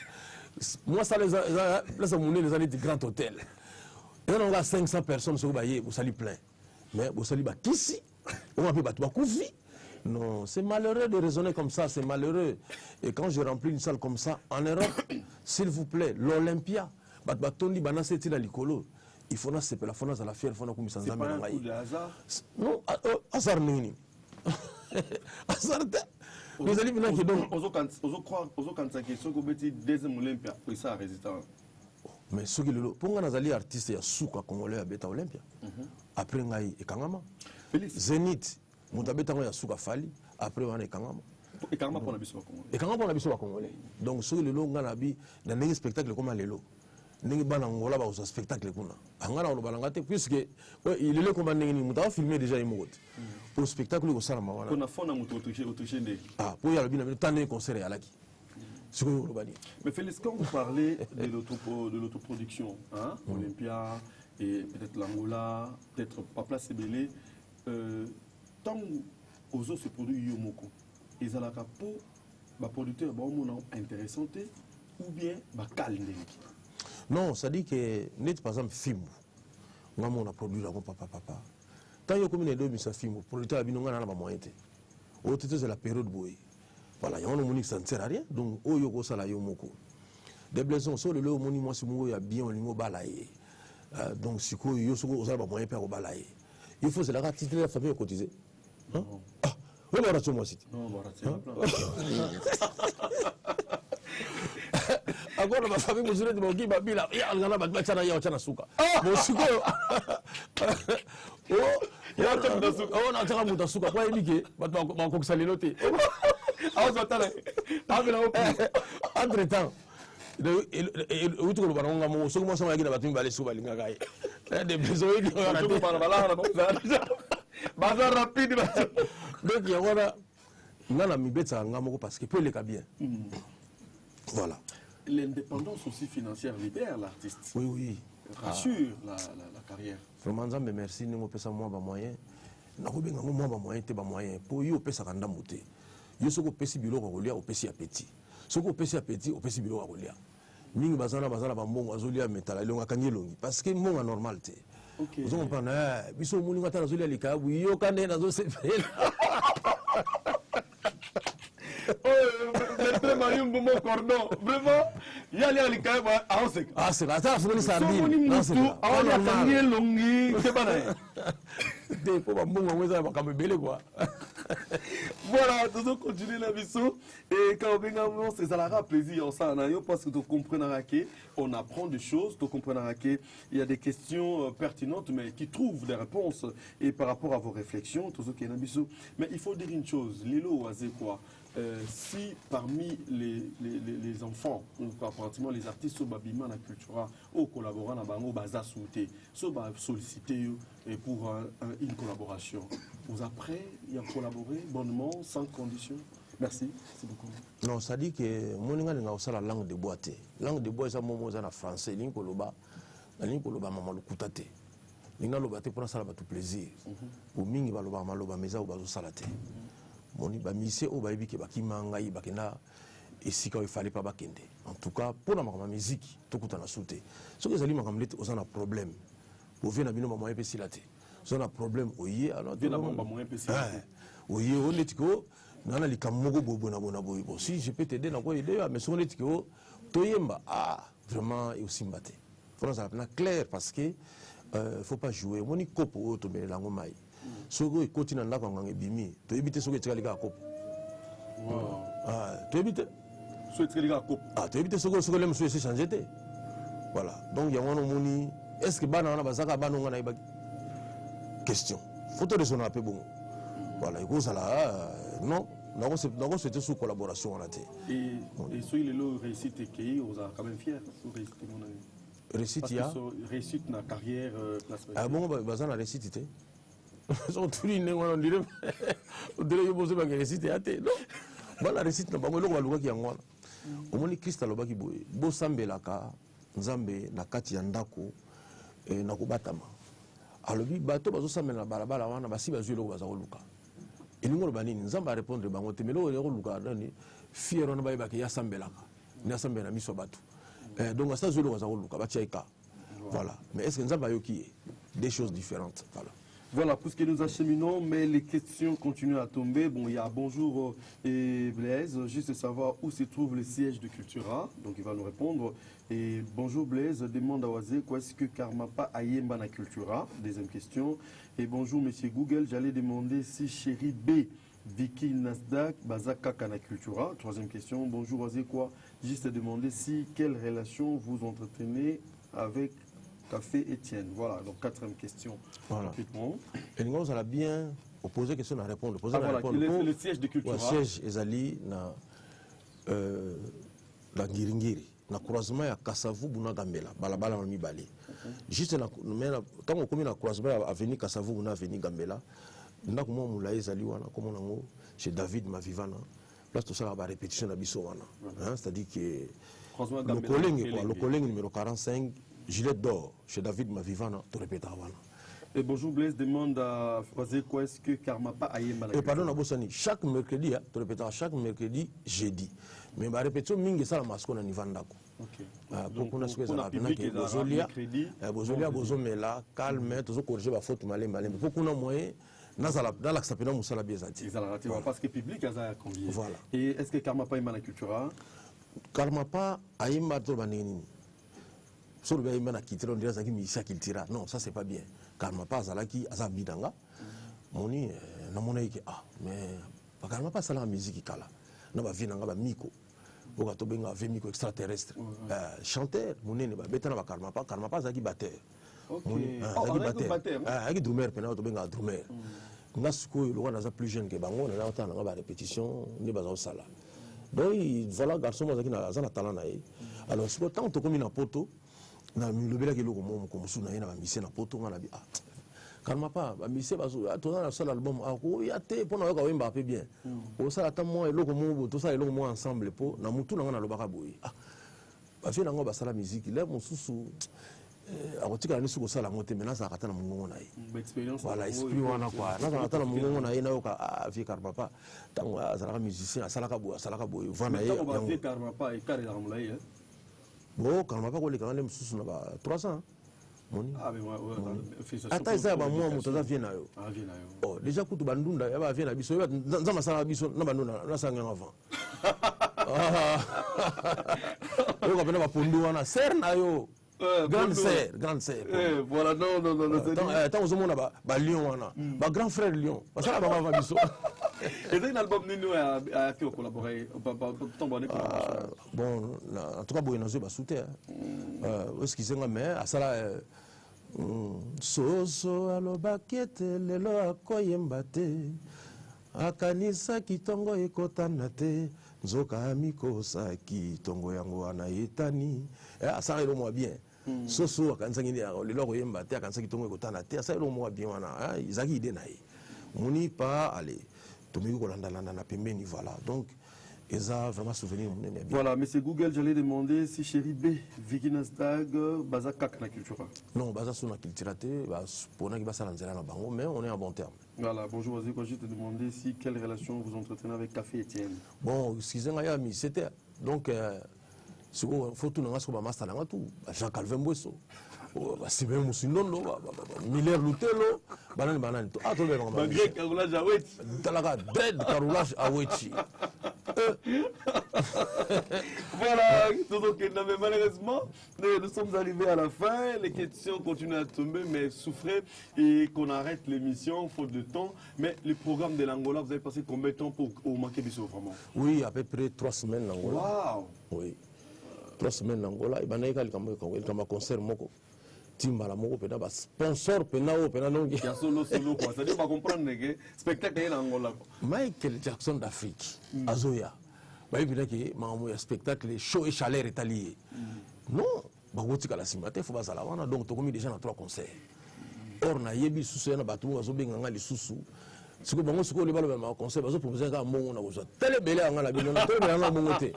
Moi, ça, les années de grands hôtels. Et on a 500 personnes sur le baillet, vous salez plein. Mais vous salez ici, on va pas tout vie. Non, c'est malheureux de raisonner comme ça, c'est malheureux. Et quand je remplis une salle comme ça, en Europe, s'il vous plaît, l'Olympia, il faut la à la fière, il faut comme ça. C'est pas un coup de hasard? Non, hasard non. Hasard. Vous allez venir qui donc aux kansa question que petit deuxième Olympia pour ça résistant. Mais ce qui le pour un artiste ya souka congolais à beta Olympia. Après ngai et Kangama. Zénith, mon tabeta ya souka fali après on est Kangama. Et Kangama pour la biso congolais. Et Kangama pour la biso congolais. Donc ce qui le ngana bi na ngi spectacle comme lelo. Ngi bana ngola ba au spectacle kuna. Angana on balanga te puisque il est comme ngi muta filmer déjà imot. Pour le spectacle au salama voilà. On a fond dans Autriche ndé. Ah, pour y aller bien tant concert à la qui. Mais Félix, quand vous parlez de l'autoproduction, hein, Olympia et peut-être l'Angola, peut-être Papa Sebele, tant aux autres se produit Yomoko, ils ont la capo, les producteurs sont intéressants ou bien calme. Non, ça dit que, par exemple, film, on a produit la papa. Tant que vous avez deux film, les producteurs ont pas moyen. C'est la période bouée. Voilà, il y a un monique ça ne sert à rien. Donc, au yoko sala yomoko. Des blessons sur le moni moi si moi ya bien lingo balaye. Donc si ko yo soko osala ba moyen père au balaye. Il faut c'est la ratite de la famille cotiser. Hein? Ah, on va rater moi aussi. Non, on va rater encore ma famille mesure de mogi babila ya ngana ba bachana ya chana suka. Mo suko. Oh, ya tanda suka. Oh na tanga muta suka kwa ebike ba ko salilote. Entre-temps, voilà. L'indépendance aussi financière libère l'artiste. Oui. Rassure la carrière. Vraiment, merci. Nous avons moins de moyens. Nous avons moins de moyens. Pour eux, nous avons des yo soko pesi bilo ko kolia opesi appétit soko opesi appétit opesi bilo ko kolia mingi bazana ba mbongo azolia metala longa kanyelongi parce que mbongo normal te vous comprenez biso muninga ta azolia likabu yo kande nazo sepela mon cordon vraiment il y a les likabu ah c'est là ça c'est sardine non c'est ah ya kanyelongi c'est pas là des pour mbongo ngweza ba kamebele quoi. Voilà, nous allons continuer la mission. Et quand on vient à c'est un plaisir parce que tu comprends on apprend des choses, tu comprends qu'il y a des questions pertinentes mais qui trouvent des réponses. Et par rapport à vos réflexions, tout ce qui est dans. Mais il faut dire une chose, Lilo, c'est quoi? si parmi les enfants, ou pratiquement les artistes, babima na cultura, au collaborant na bango baza souté, sollicité pour une collaboration. Vous êtes prêts à collaborer bonnement, sans condition? Merci. Beaucoup. Non, ça dit que moninga nga osala langue de bois te. Langue de bois ça momo za na français, ligne koloba maman lokuta te. Linga loba te pour ça ba tout plaisir. Pour mingi ba loba maloba meza ou bazo sala te. Moni ba mise o ba yibike ba kimanga yi bakena esika il fallait pas bakende. En tout cas pour la musique to kutana souté. Ce que zali makamlete osana problème. Pour venir bino maman epesi la te. Osana problème oye alors venir maman epesi la te. Oye onetiko nana likamogo bobona bona boy. Bon si je peux t'aider na ko aider mais son etiko toyemba vraiment et aussi mbaté. Faut ça na clair parce que faut pas jouer. Moni kopo to be lango mai. Sogo e continue na ko ngange bimi. To éviter sogo tika lika kopo. To éviter so tika lika kopo. To éviter sogo lem so se changer té. Voilà. Donc ya wana moni est-ce que bana wana bazaka bana ngana ibaki? Question. Faut te raisonner un peu bon. Voilà, et ça là non. Donc c'était sous collaboration on a été. Et soit il est réussite qui on a quand même fier sur réussite mon ami. Réussite ya. Réussite dans carrière place. Ah bon bazan la réussite était. Sont tous les on dirait on dirait yo bose ba réussite ya te. Non. Ba la réussite na bango lokwa luka ki yango. Omoni Christ alobaki boye. Bo sambelaka nzambe na kati ya ndako na kubatama. Alobi bato bazo sambela balabala wana basi bazwi lokwa baza koluka. Elingo banini nzamba répondre bango temelo le luka dani fiero na bayeba ke ya sambelaka na sambela miso batu donc ça zolo za luka ba tchaika voilà mais est-ce que nzamba yoki des choses différentes voilà pour ce que nous acheminons mais les questions continuent à tomber. Bon, il y a bonjour et Blaise, juste savoir où se trouve le siège de Cultura, donc il va nous répondre. Et bonjour Blaise, demande à Oazé, quoi est-ce que Karmapa Ayemba na Cultura? Deuxième question. Et bonjour Monsieur Google, j'allais demander si Chéri B, Vicky Nasdaq, Bazaka Kana Cultura. Troisième question. Bonjour Oazé, quoi? Juste demander si quelle relation vous entretenez avec Café Étienne. Voilà, donc quatrième question. Voilà. Et nous allons bien poser question à répondre. Le siège de Cultura. Le siège ezali na Ngiringiri. Na croisement ya Kasavu buna Gambela. Balabala na mibali. Juste na tant qu'on commis na croisement ya avenue Kasavu buna avenue Gambela. Ndako mo mula ezali wana comme nango chez David Mavivana. Place tout ça la répétition na biso wana. C'est-à-dire que le collègue numéro 45 Gilet d'or chez David Mavivana, tu répètes avant. Et bonjour Blaise demande à Froisé quoi est-ce que Karmapa Ayemba. Et pardon, Abosani, chaque mercredi, tu répètes chaque mercredi, jeudi. Mais ma répétition, mingi ça la masque on a nivandako. Ok. Pour qu'on a ce que ça a appelé Bozolia, Bozomela, calme, toujours corriger ma faute malé. Mais pour qu'on a moyen, dans l'acceptation, nous sommes bien ati. Parce que le public a convié. Voilà. Et est-ce que Karmapa Ayemba na Cultura? Karmapa Ayemba to banini. Sur le bien qui tire, on dirait qu'il tira. Non, ça c'est pas bien. Car ma pas à la qui a sa bidanga. Moni, na monnaie qui mais car ma pas à la musique qui cala. Na ba vinanga ba miko. Boga to benga ve miko extraterrestre. Chanteur, moni ne ba betana ba car ma pas à qui batteur. Moni, batteur. Avec drummer, pena to benga drummer. Ngasuko le roi na plus jeune que bango na ota na ba répétition ne ba za sala. Donc voilà garçon moi qui na za na talent na ye. Alors ce tant to comme na poto na milobela ke loko mo ko musuna ina ba mise na poto ngana bi kalma pa ba mise ba so to na seul album ko ya te pona ka wemba pe bien o sala ta mo eloko mo to sala eloko mo ensemble po na mutu na ngana lobaka boyi ba fi na ngo ba sala musique le mususu akotika ni suko sala ngote mena sa katana mungongo na ye voilà esprit wana kwa na katana mungongo na ye na yoka fi kalma pa tango azala musicien asala ka boyi vana ye ba fi kalma pa e kare la mulaye. Bon, quand on va pas les canaux, les sous 3 ans. Ah, mais moi, attends, ça va, moi, mon vient à eux. Oh, déjà, quand tu bandunda, il va venir à Bisso, dans ma salle à Bisso, non, non, ça vient avant. On va venir à Pondouana, serre na yo. Grande sœur. Voilà, non. Attends, aux hommes là-bas, Lyon, grand frère Lyon. Parce que là, on va Bisso. Et un album nous à qui on collaboré bon en tout cas bon nous va souter est-ce qu'ils sont mais à ça là soso alobakete lelo akoyembate akanisaki tongo ekotana te nzoka mikosaki tongo yango wana etani asala elo mwa bien soso akanisaki lelo koyemba te akanisaki tongo ekotana te asala elo mwa bien wana ezalaki ide na ye moni pa ale tomeki kolandalanda na pembeni voilà donc eza vraiment souvenir monene. Voilà, monsieur Google, j'allais demander si Chéri B, Vicky Nasdaq, baza kak na cultura. Non, baza sous la culture, pour nous, ça mais on est en bon terme. Voilà, bonjour, vas-y, quand je te demandais si quelle relation vous entretenez avec Café Etienne. Bon, excusez-moi, c'était donc, il faut tout le monde sur ma master, Jean-Calvin Boisseau. C'est même Moussinono, Miller Lutelo, Banane Banane. Ah, tout le monde. Malgré carolage à Wetchi. Talaga, dead carolage à Wetchi. Voilà, donc malheureusement, nous sommes arrivés à la fin. Les questions continuent à tomber, mais souffrez et qu'on arrête l'émission, faute de temps. Mais le programme de l'Angola, vous avez passé combien de temps pour manquer Bissau vraiment? Oui, à peu près 3 semaines l'Angola. Wow! Oui. 3 semaines l'Angola. Et ben, il y a un concert moko. Timbala moko pena ba sponsor pena o pena non. Il y a solo quoi. Ça dit pas comprendre que spectacle est en Angola. Michael Jackson d'Afrique. Azoya. Bah il que maman ya spectacle show et chaleur est allié. Non, ba wotika la simate faut bazala wana donc to komi déjà na 3 concerts. Or na yebi susu na batu bazo benga ngali susu. Siko bango siko le balo ba concert bazo proposer ka mbongo na kozo. Tele belé ngala bino na tele belé na mbongo te.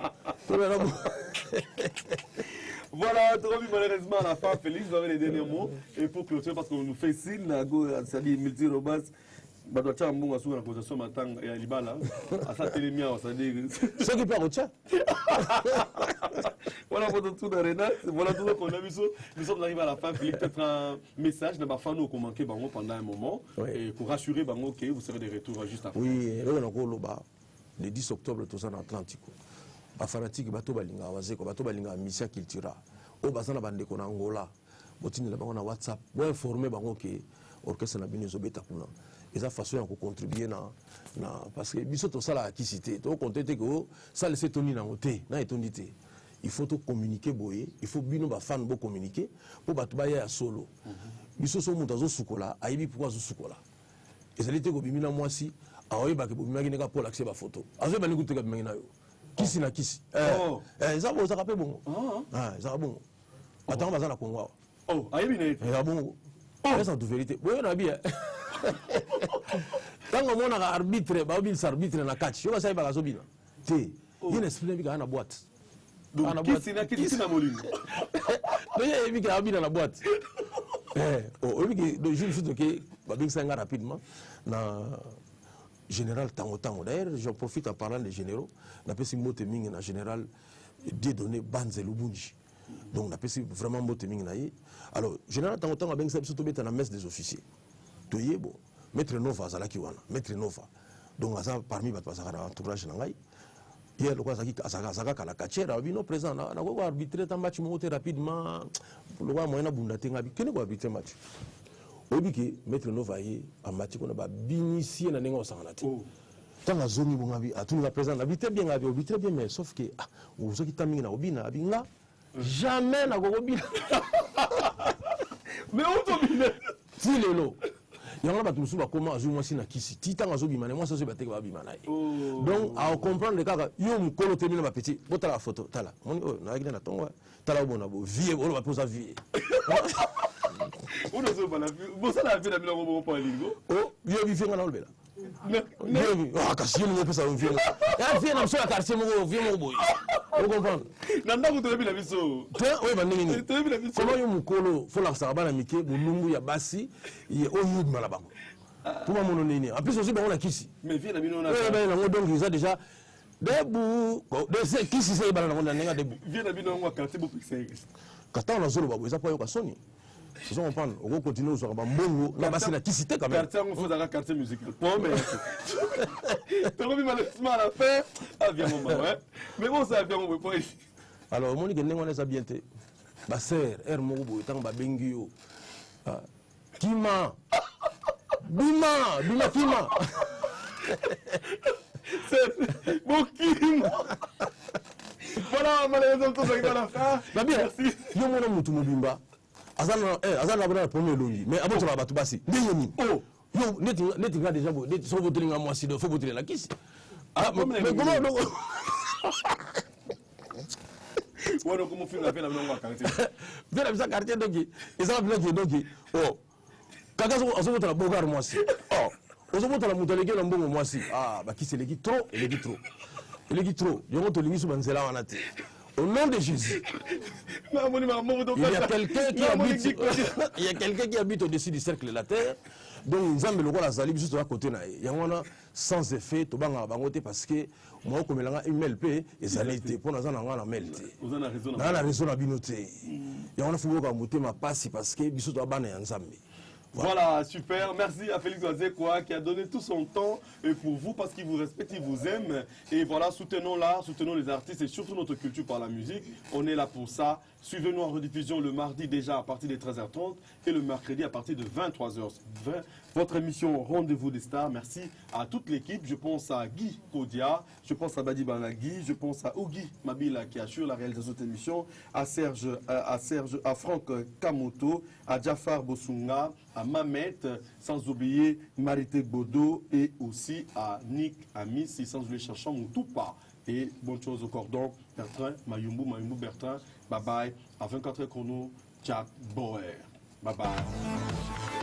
Voilà, malheureusement à la fin, Félix, vous avez les derniers mots. Et pour clôturer, parce qu'on nous fait signe, c'est-à-dire multi-robas, bah doit un bon assuré la position matin et à Libala, à sa télémia, c'est-à-dire. Ce qui peut retenir. Voilà pour tout l'arena, voilà tout ce qu'on a vu. Nous sommes arrivés à la fin, Félix, peut-être un message de ma fan qui a manqué Bango pendant un moment, et pour rassurer Bango que vous serez de retour juste après. Oui, le 10 octobre, tout ça en Atlantique. Bafanatique bato balinga wazeko bato balinga mission cultura o bazana bande ko na Angola botini la bango na WhatsApp bo informer bango ke orchestre na bino zobeta kuna eza façon ya ko contribuer na parce que biso to sala akisité to contenter que ça laisser toni na ngote na etondité il faut to communiquer boye il faut bino ba fan bo communiquer po bato ba ya solo biso so muta zo sukola ayibi pourquoi zo sukola ezalite ko bimina mwasi aoyeba ke bimina kineka pour l'accès ba photo azo ba nikutu ka bimina yo Kisi na kisi. Ça va, ça rappelle bon. Ça va bon. Attends, on va dans Congo. Oh, aïe bien. Ça va bon. C'est en toute vérité. Oui, on a bien. Quand on a arbitre, bah on s'arbitre na catch. On va savoir la zobina. Té. Il y a un esprit qui est na boîte. Donc kisi na molingo. Donc il y a un qui est na boîte. Oh, donc je suis que bah bien ça rapidement na général Tango. D'ailleurs, j'en profite en parlant des généraux. On appelle ça Moteming en général Dieudonné Banze Lubunji. Donc on appelle ça vraiment Moteming naïe. Alors, général Tango a bien ça surtout mettre dans la messe des officiers. Toyé bon, Maître Nova Zalakiwana, Maître Nova. Donc ça parmi votre passage à entourage nangai. Hier le quoi ça qui Azaka kala kachera bino présent na ko arbitrer un match monter rapidement le roi moyen na bundate ngabi kene ko arbitrer match. Obiki Maître Novaye en matière qu'on a bénéficié na nengo sangana te. Tant la zone mo ngabi a tout la présent habité bien ngabi habité bien mais sauf que ou ce qui taminga na obina abinga jamais na go obina. Mais on tombe si lelo. Yanga ba tumusu ba comment azu moi sina kisi titanga zo bimane moi ça se bateka ba bimana. Donc à comprendre le cas yo mu kolo termine ba petit bota la photo tala. Moni na gina na tongo tala bona bo vie o ba posa vie. On a la vie. Bon, ça la vie, la vie, on va lingo. Oh, il y a vu un albela. Ah, caché, on peut ça, on vient. Ah, viens, on se quartier, on vient, on boy. Vous comprenez? Nanda, vous avez la vie. Oui, mais comment il y a un colo, faut la savoir, la miké, mon nom, il y a bassi, il y a au bout de malabang. Tout le monde est en plus, aussi, on a qui mais viens, la vie, on a. Oui, donc, ils ont déjà. Debout, qui c'est dans la debout. Viens, la vie, on a quartier, beaucoup de quand on a zolo, vous avez pas eu Sony. Ils ont comprendre, on va continuer sur un bongo, la basse la quicité quand même. Quartier, on fait un quartier musical. Bon, mais. Tu as remis malheureusement à la fin. Ah, viens, mon ouais. Mais bon, ça vient, on va ici. Alors, Monique, on est bien. Ma sœur, Hermobo, tant ba bengio. Kima. Bima, Kima. C'est mon Kima. Voilà, malheureusement, tout arrive à la fin. Merci. Yo, mon amour, tout le monde. Azana, azana, premier longi. Mais avant, tu vas battre bassi. Oh, yo, Non, neti nga déjà bo, neti so boteling moi si do faut boteling la kiss. Ah, mais comment non? Ouais, comment faire la peine à quartier? Faire la quartier donc, et ça va bien donc. Oh. Kaka so boteling bogar moi si. Oh. Ozo boteling mutaleke na mbongo moi si. Ah, bah qui c'est les trop, et les trop. Les qui trop. Yo to lingi so banzela wana te. Au nom de Jésus, il y a quelqu'un qui habite au-dessus du cercle de la terre. Donc, nous avons le Zali juste à côté. Il y a sans effet, parce que moi, comme il y a un MLP, et ça l'était pour nous en avoir un MLT. On a raison à binoter. Il y a un fou qui m'a passé parce que Bissot a banné un Zambie. Voilà, super. Merci à Félix Wazekwa qui a donné tout son temps pour vous parce qu'il vous respecte, il vous aime. Et voilà, soutenons l'art, soutenons les artistes et surtout notre culture par la musique. On est là pour ça. Suivez-nous en rediffusion le mardi déjà à partir de 13h30 et le mercredi à partir de 23h20. Votre émission Rendez-vous des Stars. Merci à toute l'équipe. Je pense à Guy Kodia, je pense à Badi Banagui, je pense à Ogi Mabila qui assure la réalisation de cette émission, à Franck Kamoto, à Jafar Bosunga, à Mamet, sans oublier Marité Bodo et aussi à Nick Amis, sans oublier Cherchant Moutoupa. Et bonne chose au cordon, Bertrand, Mayumbu Bertrand, bye bye, à 24h chrono, Jack Boer. Bye bye.